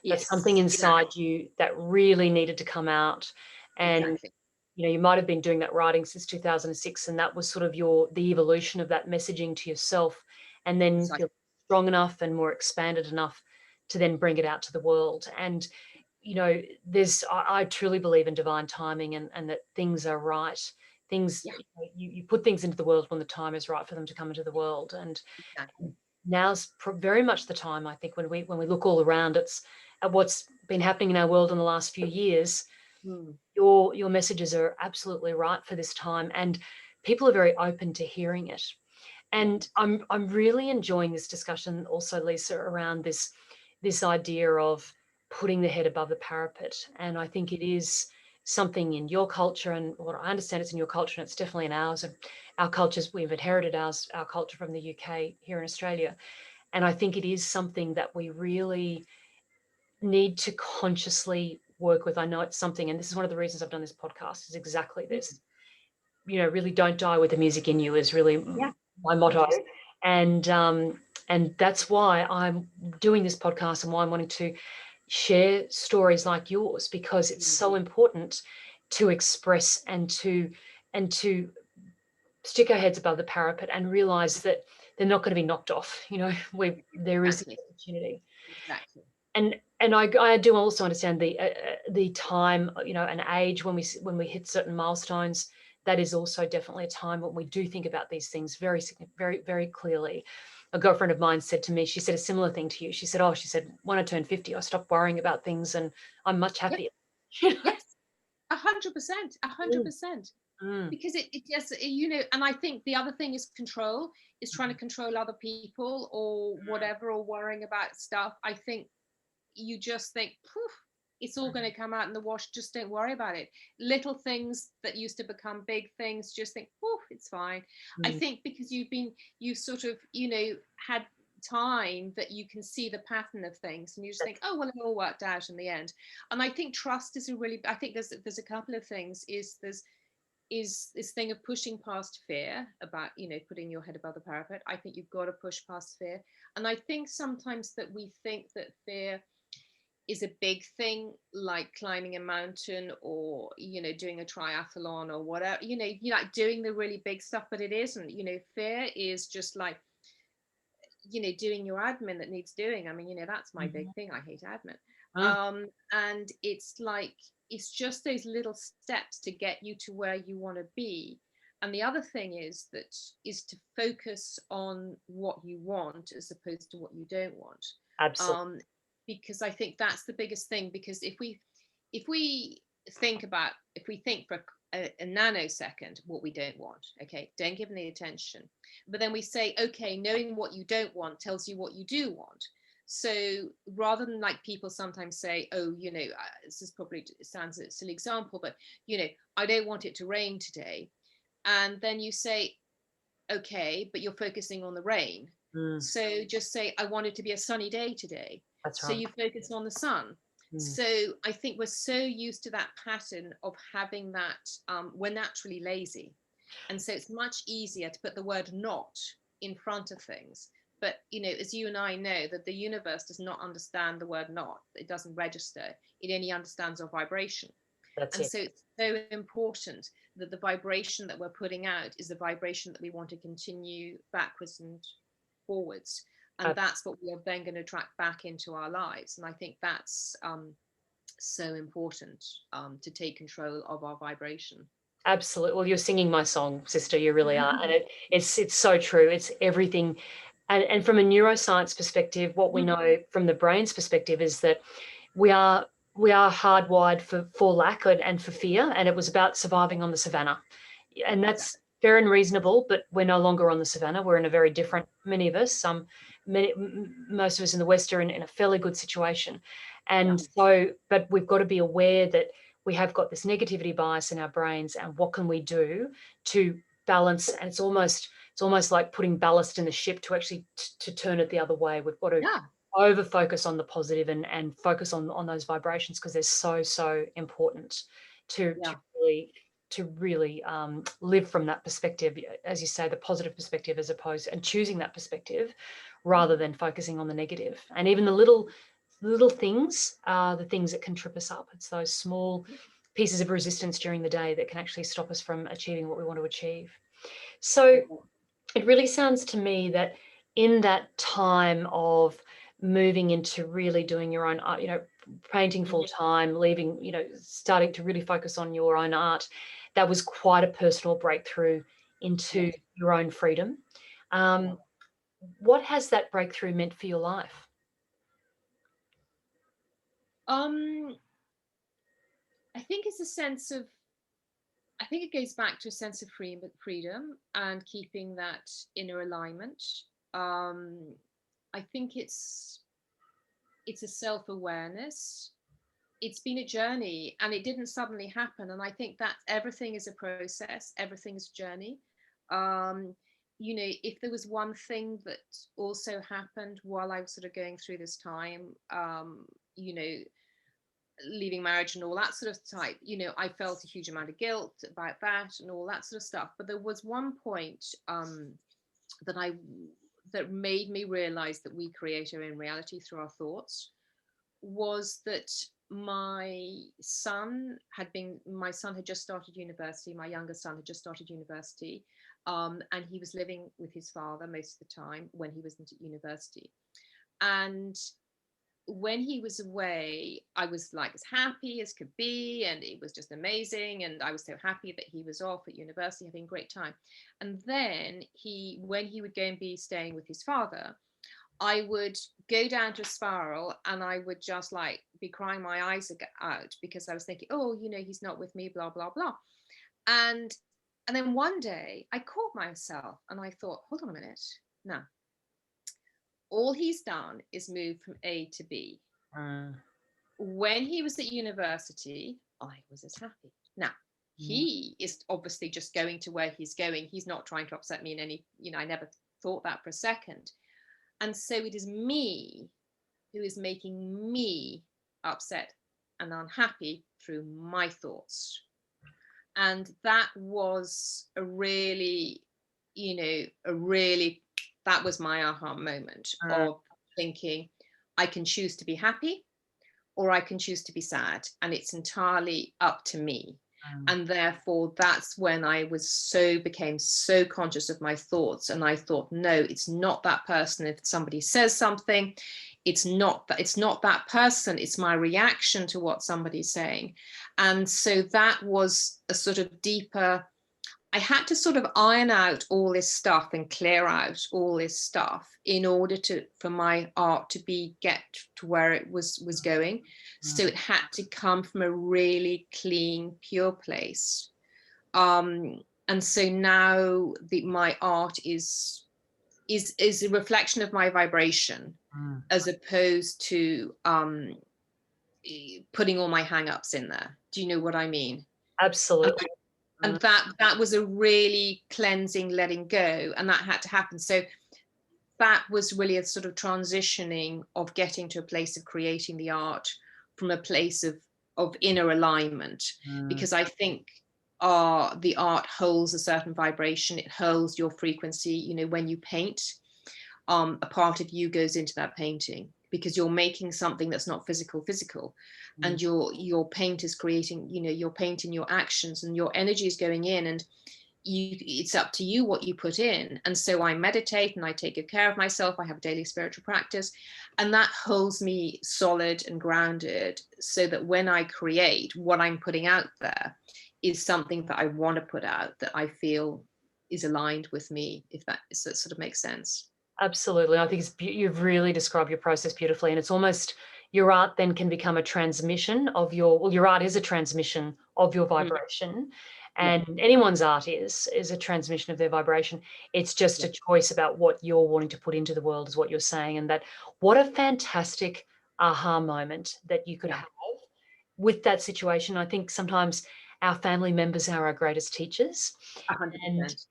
That's something Yes. Yeah. inside you that really needed to come out. And Exactly. you might have been doing that writing since 2006, and that was sort of the evolution of that messaging to yourself, and then Exactly. you're strong enough and more expanded enough to then bring it out to the world. And there's, I truly believe in divine timing, and that things are right. Things, Yeah. you put things into the world when the time is right for them to come into the world. And Exactly. now's very much the time, I think, when we look all around, it's at what's been happening in our world in the last few years. Mm. Your messages are absolutely right for this time, and people are very open to hearing it. And I'm really enjoying this discussion also, Lisa, around this idea of putting the head above the parapet. And I think it is something in your culture, and what I understand, it's in your culture, and it's definitely in ours. And our cultures, we've inherited our culture from the UK here in Australia. And I think it is something that we really need to consciously work with. I know it's something, and this is one of the reasons I've done this podcast, is exactly this. Really don't die with the music in you is really Yeah. my motto. 100%. And that's why I'm doing this podcast, and why I'm wanting to share stories like yours, because it's Mm. so important to express and to stick our heads above the parapet and realize that they're not going to be knocked off. There is Exactly. opportunity. Exactly. And I do also understand the time, and age when we hit certain milestones. That is also definitely a time when we do think about these things very, very, very clearly. A girlfriend of mine said to me, she said a similar thing to you. She said, when I turned 50, I stopped worrying about things, and I'm much Yep. happier. Yes. 100%. Mm, 100%. mm, Because it just, and I think the other thing is control, is trying to control other people or whatever, or worrying about stuff. I think you just think, poof, it's all going to come out in the wash. Just don't worry about it. Little things that used to become big things, just think, poof, it's fine. I mm. think because you sort of, had time that you can see the pattern of things, and you just think, oh, well, it all worked out in the end. And I think trust is I think there's a couple of things. Is this thing of pushing past fear about, putting your head above the parapet. I think you've got to push past fear. And I think sometimes that we think that fear is a big thing, like climbing a mountain, or doing a triathlon or whatever, you like doing the really big stuff, but it isn't. Fear is just like, doing your admin that needs doing. I mean, that's my big Mhm. thing. I hate admin. Mm, And it's like, it's just those little steps to get you to where you want to be. And the other thing is to focus on what you want as opposed to what you don't want. absolutely. um, because I think that's the biggest thing. Because if we think for a nanosecond what we don't want, okay, don't give them the attention. But then we say, okay, knowing what you don't want tells you what you do want. So rather than, like, people sometimes say, oh, this is probably, it sounds a silly example, but I don't want it to rain today. And then you say, okay, but you're focusing on the rain. Mm, So just say, I want it to be a sunny day today. that's So right. you focus on the sun. Mm, So I think we're so used to that pattern of having that, we're naturally lazy. And so it's much easier to put the word not in front of things. But, as you and I know, that the universe does not understand the word not, it doesn't register, it only understands our vibration. that's And it. so it's so important that the vibration that we're putting out is the vibration that we want to continue backwards and forwards. and that's what we are then going to attract back into our lives. And I think that's so important, to take control of our vibration. Absolutely. Well, you're singing my song, sister. You really are. And it's so true. It's everything. And from a neuroscience perspective, what we know from the brain's perspective is that we are hardwired for lack and for fear. And it was about surviving on the savannah. And that's fair and reasonable, but we're no longer on the savannah. We're in a very different, many of us, most of us in the West are in a fairly good situation. And so, but we've got to be aware that we have got this negativity bias in our brains, and what can we do to balance? And it's almost like putting ballast in the ship to actually to turn it the other way. We've got to over focus on the positive and focus on those vibrations, because they're so important to really live from that perspective, as you say, the positive perspective, as opposed and choosing that perspective rather than focusing on the negative. And even the little things are the things that can trip us up. It's those small pieces of resistance during the day that can actually stop us from achieving what we want to achieve. So it really sounds to me that in that time of moving into really doing your own art, painting full time, leaving, starting to really focus on your own art, that was quite a personal breakthrough into your own freedom. What has that breakthrough meant for your life? I think it's a sense of, I think it goes back to a sense of freedom and keeping that inner alignment. I think it's a self-awareness. It's been a journey, and it didn't suddenly happen. And I think that everything is a process, everything is a journey. If there was one thing that also happened while I was sort of going through this time, leaving marriage and all that sort of type, I felt a huge amount of guilt about that and all that sort of stuff. But there was one point that made me realize that we create our own reality through our thoughts, was that my son had just started university. My youngest son had just started university, and he was living with his father most of the time when he was at university. And when he was away, I was like as happy as could be, and it was just amazing. And I was so happy that he was off at university, having a great time. And then when he would go and be staying with his father, I would go down to a spiral, and I would just like be crying my eyes out, because I was thinking, oh, he's not with me, blah, blah, blah. And then one day I caught myself and I thought, hold on a minute. Now, all he's done is move from A to B. When he was at university, I was as happy. Now, he is obviously just going to where he's going. He's not trying to upset me in any, I never thought that for a second. And so it is me who is making me upset and unhappy through my thoughts. And that was that was my aha moment of thinking, I can choose to be happy or I can choose to be sad, and it's entirely up to me. And therefore, that's when I became so conscious of my thoughts. And I thought, no, it's not that person. If somebody says something, it's not that person. It's my reaction to what somebody's saying. And so that was a sort of deeper, I had to sort of iron out all this stuff and clear out all this stuff in order for my art to get to where it was going. So it had to come from a really clean, pure place. And so now my art is a reflection of my vibration, as opposed to putting all my hang-ups in there. Do you know what I mean? Absolutely. And that was a really cleansing, letting go, and that had to happen. So that was really a sort of transitioning of getting to a place of creating the art from a place of inner alignment, because I think the art holds a certain vibration. It holds your frequency. When you paint, a part of you goes into that painting, because you're making something that's not physical, and your paint is creating, you're painting your actions, and your energy is going in, and it's up to you what you put in. And so I meditate and I take good care of myself. I have a daily spiritual practice, and that holds me solid and grounded, so that when I create, what I'm putting out there is something that I want to put out, that I feel is aligned with me, if that sort of makes sense. Absolutely. I think you've really described your process beautifully, and it's almost your art then can become a transmission of your art is a transmission of your vibration, Yeah. and anyone's art is a transmission of their vibration. It's just Yeah. a choice about what you're wanting to put into the world, is what you're saying. And that, what a fantastic aha moment that you could Yeah. have with that situation. I think sometimes our family members are our greatest teachers. And,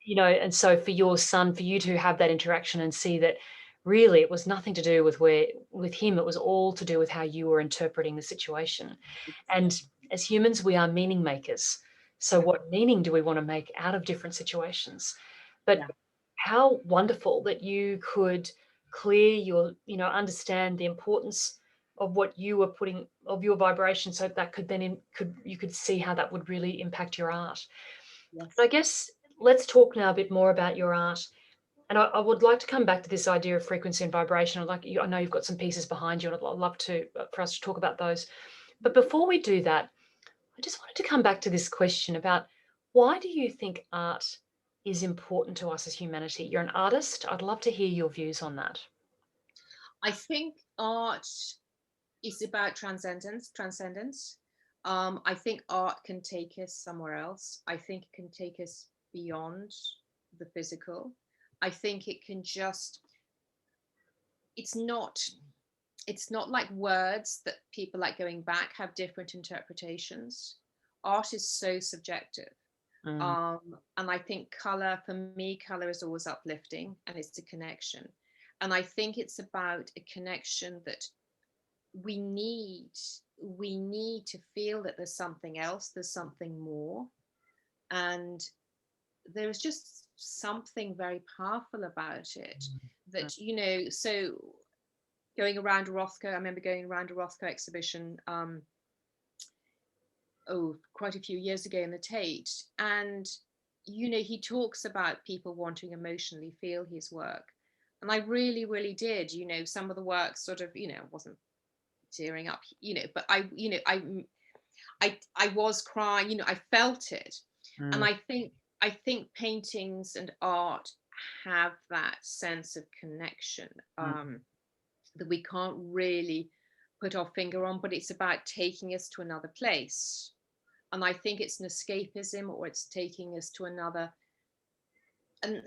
100%. and so for your son, for you to have that interaction and see that really it was nothing to do with him, it was all to do with how you were interpreting the situation. And as humans, we are meaning makers. So Yeah. what meaning do we want to make out of different situations? But Yeah. how wonderful that you could clear your, understand the importance of what you were putting, of your vibration, so that could then you could see how that would really impact your art. So I Yes. guess let's talk now a bit more about your art. And I would like to come back to this idea of frequency and vibration. I know you've got some pieces behind you, and I'd love to for us to talk about those. But before we do that, I just wanted to come back to this question about, why do you think art is important to us as humanity? You're an artist. I'd love to hear your views on that. I think art is about transcendence. I think art can take us somewhere else. I think it can take us beyond the physical. I think it can just, it's not like words that people like going back have different interpretations. Art is so subjective. Mm, And I think color, for me, color is always uplifting, and it's a connection. And I think it's about a connection that we need to feel that there's something else, there's something more. And there's just something very powerful about it, that, so going around a Rothko, I remember going around a Rothko exhibition, quite a few years ago in the Tate. And, he talks about people wanting to emotionally feel his work. And I really, really did, some of the work sort of, wasn't tearing up, but I was crying, I felt it. And mm, I think paintings and art have that sense of connection, mm, that we can't really put our finger on, but it's about taking us to another place. And I think it's an escapism, or it's taking us to another, and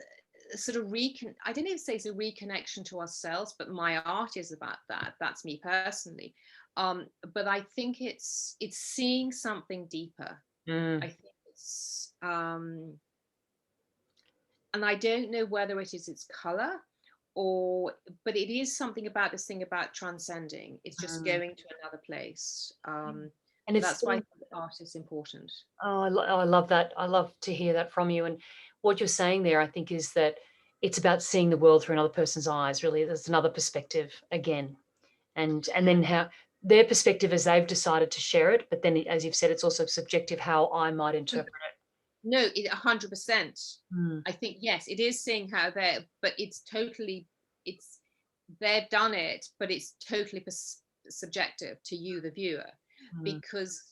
sort of I don't even say it's a reconnection to ourselves, but my art is about that. That's me personally. But I think it's seeing something deeper. mm, I think it's, and I don't know whether it is its color, but it is something about this thing about transcending. It's just mm. going to another place. And So it's that's why I think art is important. Oh, I love that. I love to hear that from you. And what you're saying there, I think, is that it's about seeing the world through another person's eyes. Really, there's another perspective again, and then how their perspective as they've decided to share it. But then, as you've said, it's also subjective how I might interpret No, 100%. it. Mm, I think, yes, it is seeing how but it's they've done it, but it's totally subjective to you, the viewer, mm, because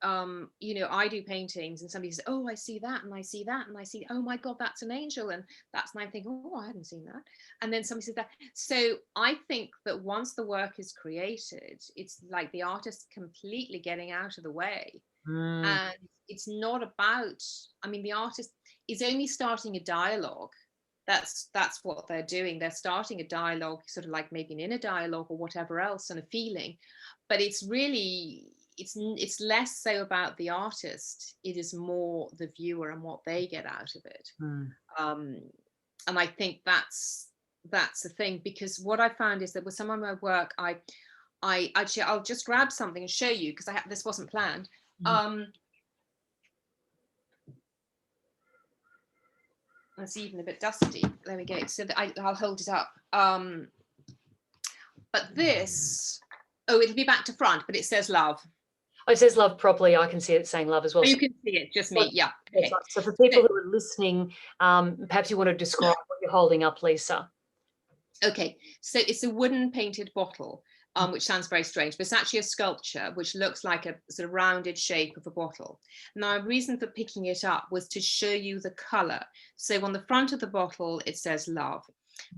I do paintings and somebody says, oh, I see that, and I see that, and I see, oh my God, that's an angel, and and I think, oh, I hadn't seen that. And then somebody says that. So I think that once the work is created, it's like the artist completely getting out of the way. mm, And it's not about, I mean, the artist is only starting a dialogue. That's what they're doing. They're starting a dialogue, sort of like maybe an inner dialogue or whatever else, and a feeling. But it's really, it's less so about the artist. It is more the viewer and what they get out of it. mm. um and I think that's the thing, because what I found is that with some of my work, I actually, I'll just grab something and show you, because this wasn't planned. Mhm. It's even a bit dusty. There we go. So I'll hold it up. But this, it'll be back to front, but it says love. Oh, it says love properly. I can see it saying love as well. Oh, So, you can see it, just me. Yeah. Okay. so for people So, who are listening, perhaps you want to describe what you're holding up, Lisa. Okay, so it's a wooden painted bottle, which sounds very strange, but it's actually a sculpture which looks like a sort of rounded shape of a bottle. Now, a reason for picking it up was to show you the color. So on the front of the bottle, it says love.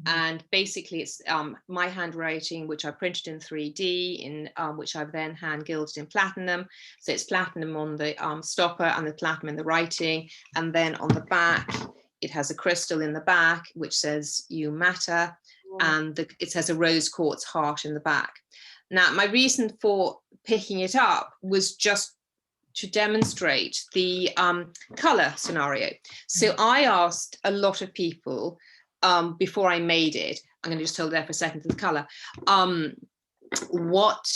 And basically it's my handwriting, which I printed in 3D, in which I've then hand gilded in platinum. So it's platinum on the stopper and the platinum in the writing. And then on the back, it has a crystal in the back, which says you matter. And it has a rose quartz heart in the back. Now, my reason for picking it up was just to demonstrate the color scenario. So I asked a lot of people before I made it, I'm going to just hold there for a second to the color, what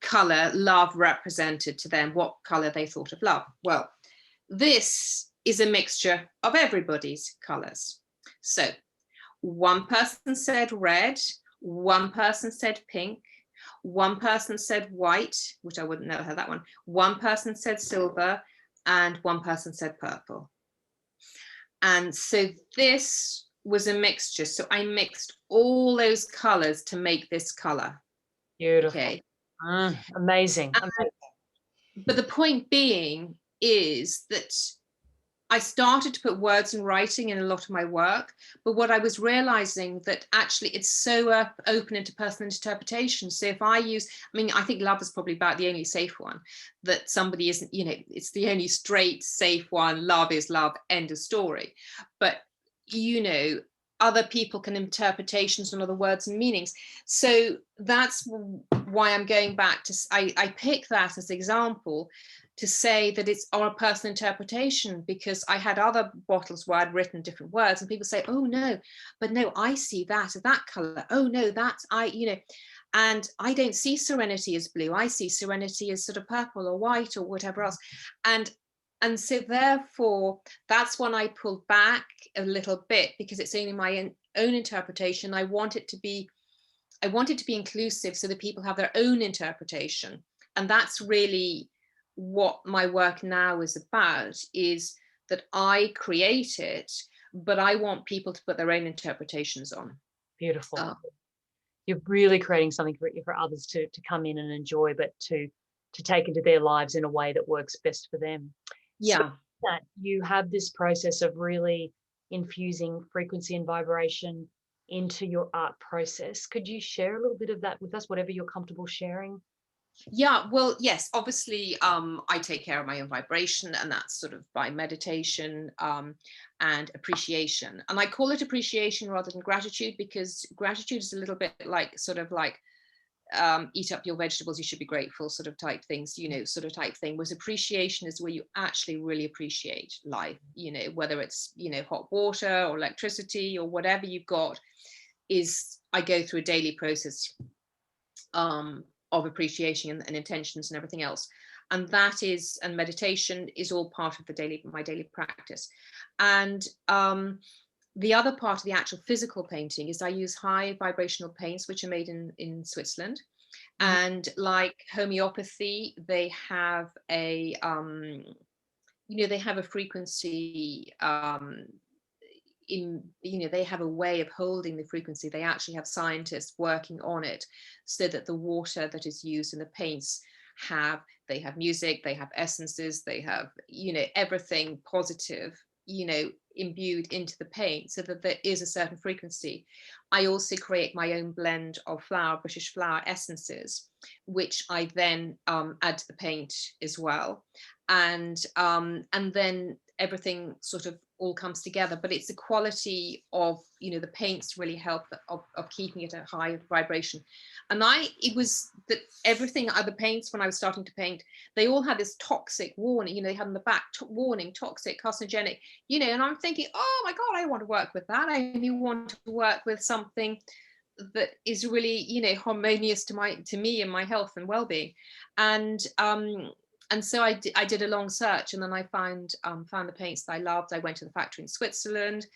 color love represented to them, what color they thought of love. Well, this is a mixture of everybody's colors. So one person said red, one person said pink, one person said white, which I wouldn't know how that one person said silver, and one person said purple. And so this was a mixture. So I mixed all those colors to make this color. Beautiful. Okay. Amazing. But the point being is that I started to put words and writing in a lot of my work, but what I was realizing that actually it's so open into personal interpretation. So if I use, I think love is probably about the only safe one, that somebody isn't, it's the only straight, safe one. Love is love, end of story. But, other people can interpretations on other words and meanings. So that's why I'm going back to, I pick that as an example to say that it's our personal interpretation, because I had other bottles where I'd written different words and people say, oh no, but no, I see that as that color. Oh no, that's and I don't see serenity as blue. I see serenity as sort of purple or white or whatever else. And so therefore, that's when I pulled back a little bit, because it's only my own interpretation. I want it to be inclusive so that people have their own interpretation. And that's really what my work now is about, is that I create it, but I want people to put their own interpretations on. Beautiful. You're really creating something for others to come in and enjoy, but to take into their lives in a way that works best for them. Yeah. So that you have this process of really infusing frequency and vibration into your art process. Could you share a little bit of that with us, whatever you're comfortable sharing? Yeah, well, yes, obviously, I take care of my own vibration, and that's sort of by meditation and appreciation. And I call it appreciation rather than gratitude, because gratitude is a little bit like eat up your vegetables, you should be grateful sort of type things, sort of type thing. Whereas appreciation is where you actually really appreciate life, whether it's, hot water or electricity or whatever you've got. I go through a daily process of appreciation and intentions and everything else, and meditation is all part of my daily practice. And the other part of the actual physical painting is I use high vibrational paints, which are made in Switzerland. And like homeopathy, they have a frequency they have a way of holding the frequency. They actually have scientists working on it so that the water that is used in the paints they have music, they have essences, they have, everything positive, imbued into the paint, so that there is a certain frequency. I also create my own blend of British flower essences, which I then add to the paint as well. And then everything sort of all comes together, but it's the quality of, the paints really help of keeping it at a high vibration. And it was that everything, the paints, when I was starting to paint, they all had this toxic warning, they had on the back, warning, toxic, carcinogenic, and I'm thinking, oh my God, I want to work with that. I only want to work with something that is really, harmonious to me and my health and well-being. And so I did a long search, and then I found the paints that I loved. I went to the factory in Switzerland.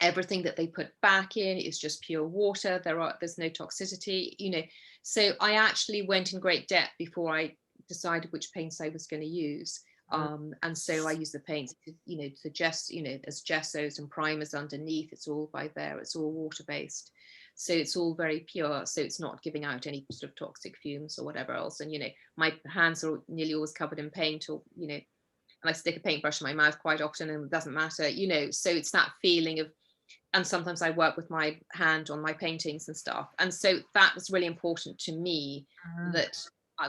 Everything that they put back in is just pure water. There's no toxicity, So I actually went in great depth before I decided which paints I was going to use. And so I use the paints to, to just, there's gessos and primers underneath. It's all by there. It's all water based. So it's all very pure. So it's not giving out any sort of toxic fumes or whatever else. And, my hands are nearly always covered in paint, or, and I stick a paintbrush in my mouth quite often and it doesn't matter, so it's that feeling of, and sometimes I work with my hand on my paintings and stuff. And so that was really important to me, that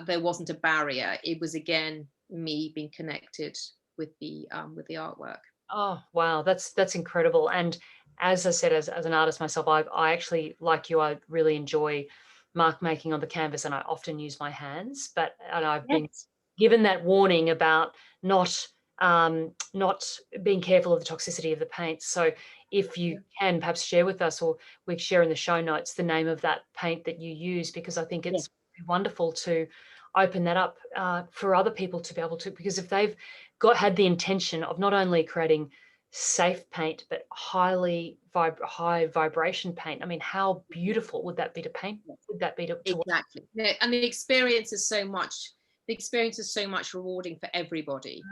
there wasn't a barrier. It was, again, me being connected with the artwork. Oh, wow. That's incredible. And as I said, as an artist myself, I actually, like you, I really enjoy mark making on the canvas, and I often use my hands, and I've been Yes. given that warning about not being careful of the toxicity of the paint. So if you can perhaps share with us, or we share in the show notes, the name of that paint that you use, because I think Yeah. it's wonderful to open that up for other people to be able to, because if they've had the intention of not only creating safe paint, but high vibration paint. I mean, how beautiful would that be to paint? Would that be to Exactly. No, and the experience is so much rewarding for everybody.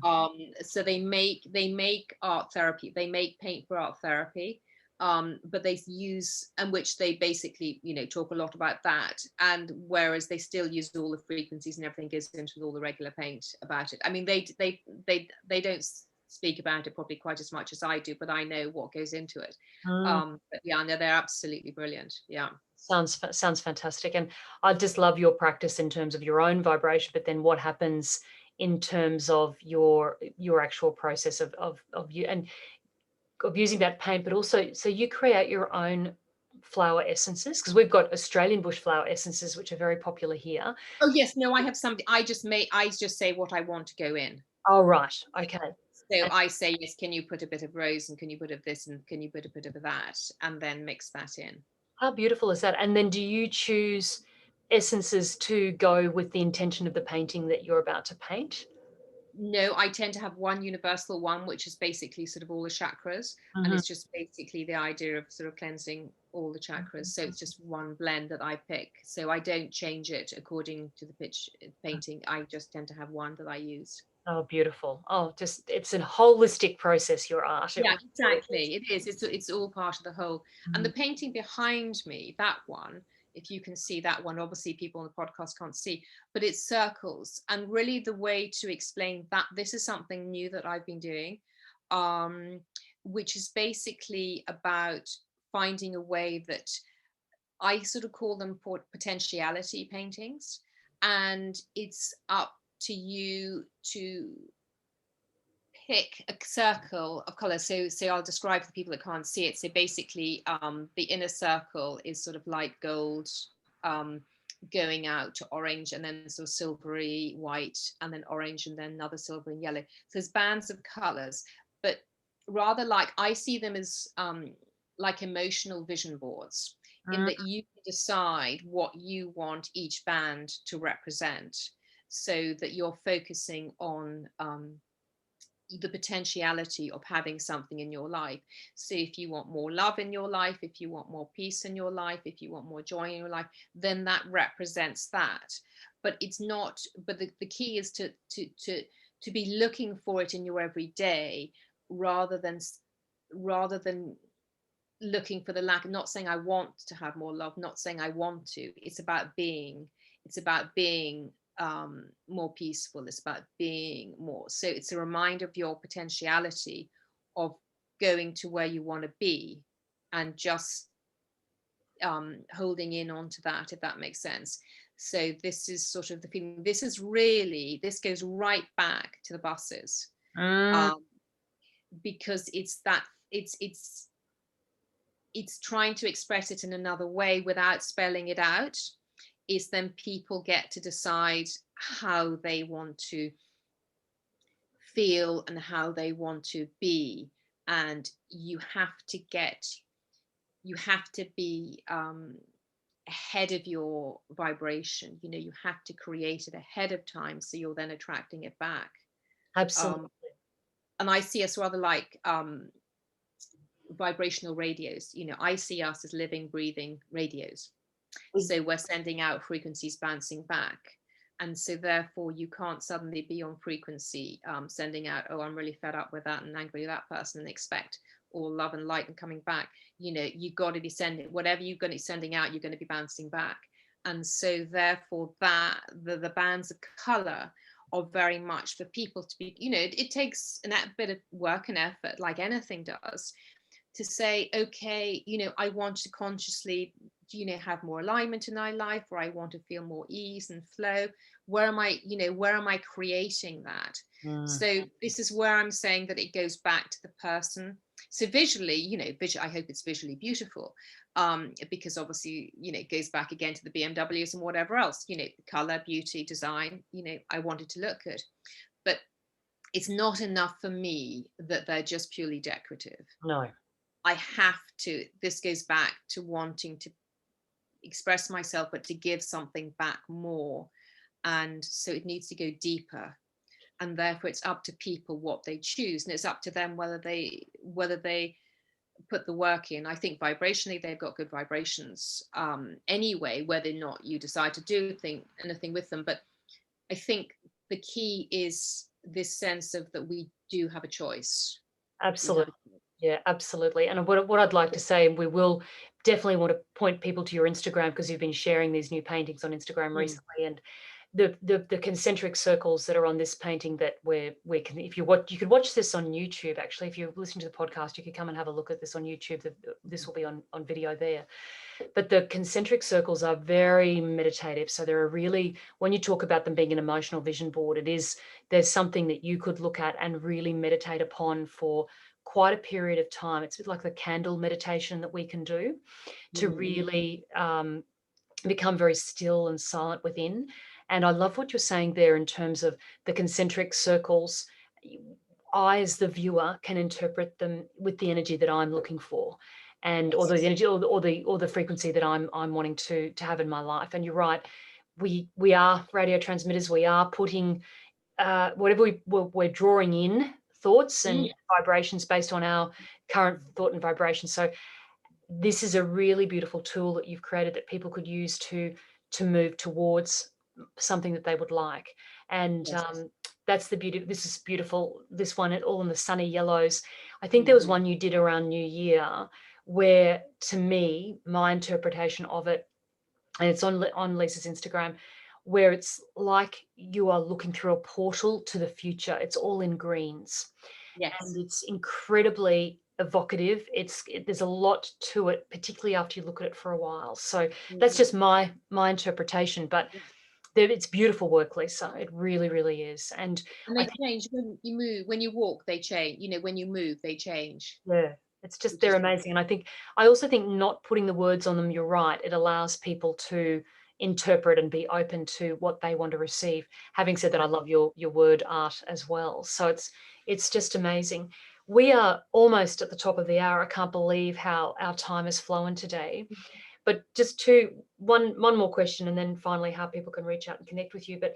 Mm. So they make art therapy, they make paint for art therapy, but they use, and which they basically, talk a lot about that. And whereas they still use all the frequencies and everything goes into all the regular paint about it. I mean, they don't speak about it probably quite as much as I do, but I know what goes into it. Mm. But yeah, no, they're absolutely brilliant. Yeah. Sounds fantastic. And I just love your practice in terms of your own vibration, but then what happens in terms of your actual process of you and of using that paint, but also, so you create your own flower essences, because we've got Australian bush flower essences, which are very popular here. Oh yes, no, I have something. I just say what I want to go in. Oh, right. Okay. So And I say, yes, can you put a bit of rose, and can you put of this, and can you put a bit of that, and then mix that in. how beautiful is that? And then do you choose essences to go with the intention of the painting that you're about to paint? No, I tend to have one universal one, which is basically sort of all the chakras. And Mhm. it's just basically the idea of sort of cleansing all the chakras. So it's just one blend that I pick. So I don't change it according to the pitch painting. I just tend to have one that I use. Oh, beautiful. Oh, just it's a holistic process, your art. It Yeah, really is. exactly. It is. It's all part of the whole. And the Mhm. painting behind me, that one, if you can see that one, obviously people on the podcast can't see, but it's circles. And really the way to explain that, this is something new that I've been doing, um, which is basically about finding a way that I sort of call them potentiality paintings. And it's up to you to pick a circle of color. So I'll describe for people that can't see it. So basically, the inner circle is sort of light gold, um, going out to orange, and then sort of silvery white, and then orange, and then another silver and yellow. So there's bands of colors, but rather like I see them as like emotional vision boards, in Mm. that you can decide what you want each band to represent, so that you're focusing on the potentiality of having something in your life. So if you want more love in your life, if you want more peace in your life, if you want more joy in your life, then that represents that. But it's not, but the key is to be looking for it in your everyday, rather than looking for the lack. Not saying I want to have more love, not saying I want to. It's about being more peaceful. It's about being more. So it's a reminder of your potentiality, of going to where you want to be, and just holding in onto that, if that makes sense. So this is sort of the feeling. This goes right back to the buses, Mm. um, because it's trying to express it in another way without spelling it out. Is then people get to decide how they want to feel and how they want to be. And you have to be ahead of your vibration. You have to create it ahead of time, so you're then attracting it back. Absolutely. um, and I see us rather like vibrational radios. I see us as living, breathing radios. So we're sending out frequencies bouncing back. And so therefore you can't suddenly be on frequency, sending out, oh, I'm really fed up with that and angry with that person, and expect all love and light and coming back. You've got to be sending whatever you're going to be sending out, you're going to be bouncing back. And so therefore that the bands of color are very much for people to be, it takes a bit of work and effort, like anything does, to say, okay, I want to consciously, have more alignment in my life, or I want to feel more ease and flow. Where am I creating that? So this is where I'm saying that it goes back to the person. So visually, I hope it's visually beautiful, because obviously, it goes back again to the BMWs and whatever else, color, beauty, design, I want it to look good. But it's not enough for me that they're just purely decorative. No. I have to, this goes back to wanting to express myself, but to give something back more. And so it needs to go deeper. And therefore it's up to people what they choose. And it's up to them whether they put the work in. I think vibrationally, they've got good vibrations anyway, whether or not you decide to do anything with them. But I think the key is this sense of that we do have a choice. Absolutely. Yeah, absolutely. And what I'd like to say, we will definitely want to point people to your Instagram, because you've been sharing these new paintings on Instagram recently, and the concentric circles that are on this painting that we can, if you watch, you could watch this on YouTube. Actually, if you're listening to the podcast, you could come and have a look at this on YouTube. This will be on video there. But the concentric circles are very meditative. So they're really, when you talk about them being an emotional vision board, there's something that you could look at and really meditate upon for quite a period of time. It's a bit like the candle meditation that we can do to really become very still and silent within. And I love what you're saying there in terms of the concentric circles. I, as the viewer, can interpret them with the energy that I'm looking for, and or the energy or the frequency that I'm wanting to have in my life. And you're right, we are radio transmitters. We are putting whatever we're drawing in thoughts and vibrations based on our current thought and vibration. So this is a really beautiful tool that you've created that people could use to move towards something that they would like. And that's the beauty. This is beautiful. This one, all in the sunny yellows. I think there was one you did around New Year where, to me, my interpretation of it, and it's on Lisa's Instagram, where it's like you are looking through a portal to the future. It's all in greens. Yes. And it's incredibly evocative. There's a lot to it, particularly after you look at it for a while. So that's just my interpretation, but it's beautiful work, Lisa. It really, really is. And they change when you move, when you walk, they change. When you move, they change. Yeah, it's just, they're amazing. And I also think not putting the words on them, you're right, it allows people to interpret and be open to what they want to receive. Having said that, I love your word art as well. So it's just amazing. We are almost at the top of the hour. I can't believe how our time has flown today. But just one more question, and then finally how people can reach out and connect with you. But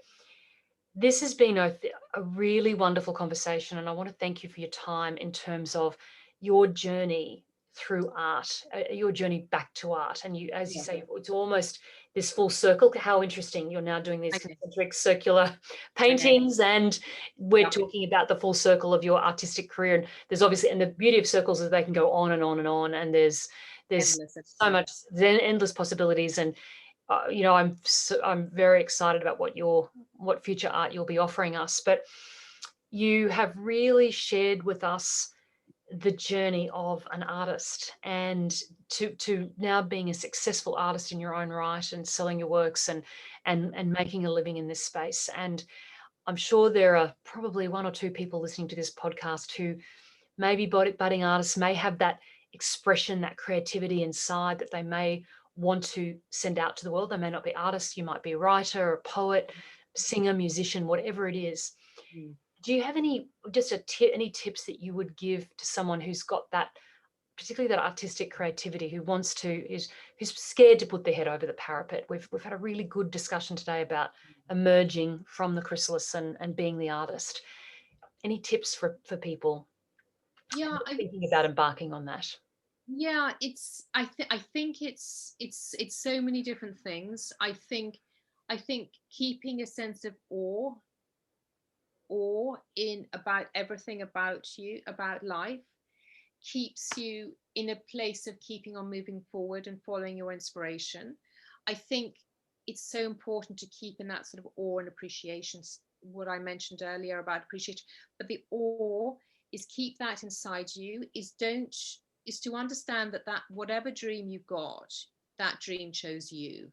this has been a really wonderful conversation, and I want to thank you for your time in terms of your journey through art, your journey back to art. And you, as you say, it's almost this full circle. How interesting. You're now doing these concentric circular paintings, and we're talking about the full circle of your artistic career. And there's obviously, and the beauty of circles is they can go on and on and on, and there's so much, endless possibilities. And I'm very excited about what future art you'll be offering us. But you have really shared with us the journey of an artist, and to now being a successful artist in your own right, and selling your works and making a living in this space. And I'm sure there are probably one or two people listening to this podcast who maybe budding artists, may have that expression, that creativity inside that they may want to send out to the world. They may not be artists. You might be a writer, a poet, singer, musician, whatever it is. Do you have any tips that you would give to someone who's got that, particularly that artistic creativity, who's scared to put their head over the parapet? We've had a really good discussion today about emerging from the chrysalis and being the artist. Any tips for people thinking about embarking on that? I think it's so many different things. I think I think keeping a sense of awe in about everything about you, about life, keeps you in a place of keeping on moving forward and following your inspiration. I think it's so important to keep in that sort of awe and appreciation, what I mentioned earlier about appreciation. But the awe is keep that inside you, is to understand that whatever dream you got, that dream chose you.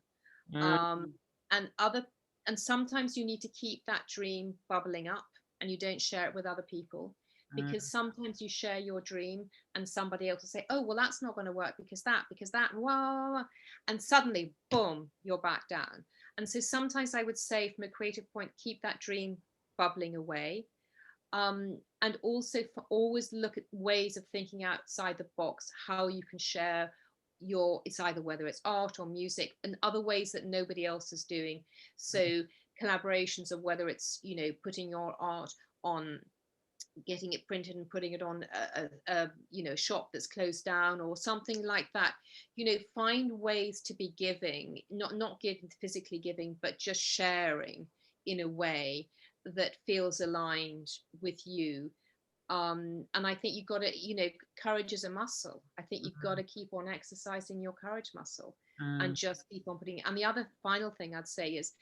Mm, um, and other and sometimes you need to keep that dream bubbling up, and you don't share it with other people, mm, because sometimes you share your dream and somebody else will say, oh well, that's not going to work because that blah, and suddenly boom, you're back down. And so sometimes I would say, from a creative point, keep that dream bubbling away. And also always look at ways of thinking outside the box, how you can share it's either whether it's art or music and other ways that nobody else is doing. So collaborations, of whether it's, putting your art on, getting it printed and putting it on a shop that's closed down or something like that. Find ways to be giving, not giving, physically giving, but just sharing in a way that feels aligned with you. And I think you've got to, courage is a muscle. I think you've got to keep on exercising your courage muscle and mm, just keep on putting. And the other final thing I'd say is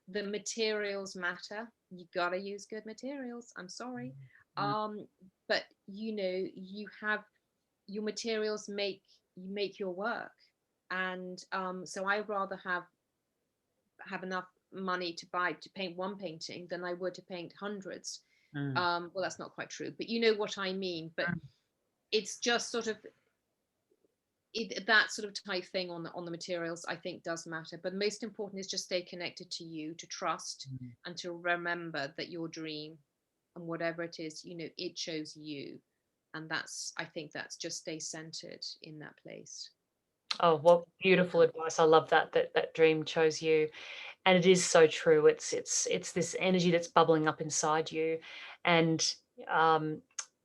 the materials matter. You got to use good materials. I'm sorry. mm, But you have your materials make your work. And so I rather have enough money to paint one painting than I would to paint hundreds. mm, Well, that's not quite true, but you know what I mean. But mm, it's just sort of that sort of type thing on the materials, I think, does matter. But most important is just stay connected to you, to trust, mm. and to remember that your dream and whatever it is, it chose you. And I think that's just stay centered in that place. Oh, what beautiful advice. I love that dream chose you. And it is so true. It's this energy that's bubbling up inside you. And um,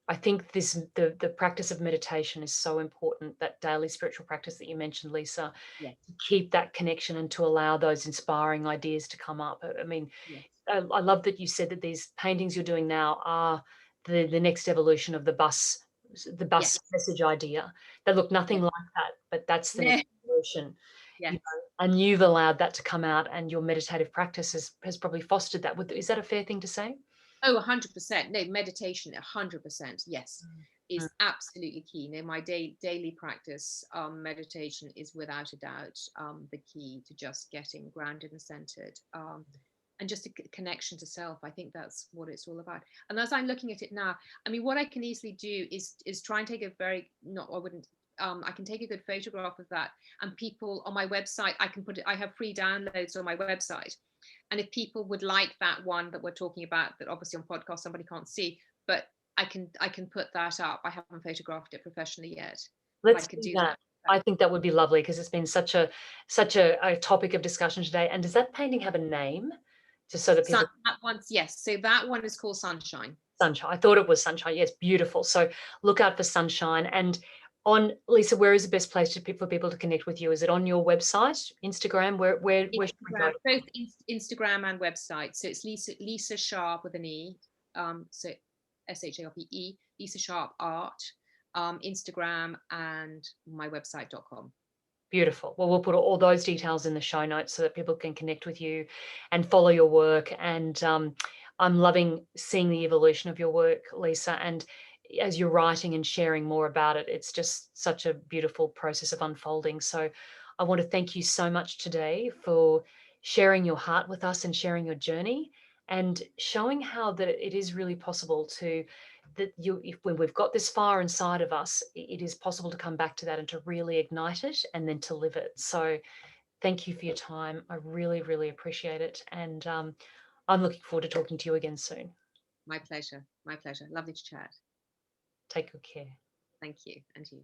I think the practice of meditation is so important, that daily spiritual practice that you mentioned, Lisa, Yes, to keep that connection and to allow those inspiring ideas to come up. I mean, yes, I love that you said that these paintings you're doing now are the next evolution of the bus yes, message idea. They look nothing yes, like that, but that's the next evolution. You yes. know, and you've allowed that to come out, and your meditative practice has probably fostered that. Is that a fair thing to say? Oh, 100%. No, meditation, 100%. Yes, Mm, is absolutely key. My daily practice, meditation is without a doubt the key to just getting grounded and centered, and just a connection to self. I think that's what it's all about. And as I'm looking at it now, I mean, what I can easily do is try and take a very not. I wouldn't. I can take a good photograph of that, and people on my website, I can put it. I have free downloads on my website, and if people would like that one that we're talking about, that obviously on podcast somebody can't see, but I can put that up. I haven't photographed it professionally yet, but I let's could do do that. that. I think that would be lovely, because it's been such a topic of discussion today. And does that painting have a name? Just so that Sun, people. that one's, yes. So that one is called Sunshine. Sunshine. I thought it was Sunshine. Yes, beautiful. So look out for Sunshine. And on Lisa, where is the best place for people to connect with you? Is it on your website, Instagram? Where should we go? Instagram, both Instagram and website. So it's Lisa Sharpe with an E. So SHARPE, Lisa Sharpe Art, Instagram, and my website.com. Beautiful. Well, we'll put all those details in the show notes so that people can connect with you and follow your work. And I'm loving seeing the evolution of your work, Lisa. And as you're writing and sharing more about it, it's just such a beautiful process of unfolding. So I want to thank you so much today for sharing your heart with us and sharing your journey and showing how that it is really possible to when we've got this far inside of us, it is possible to come back to that and to really ignite it and then to live it. So thank you for your time. I really, really appreciate it. And I'm looking forward to talking to you again soon. My pleasure. My pleasure. Lovely to chat. Take good care. Thank you. And you.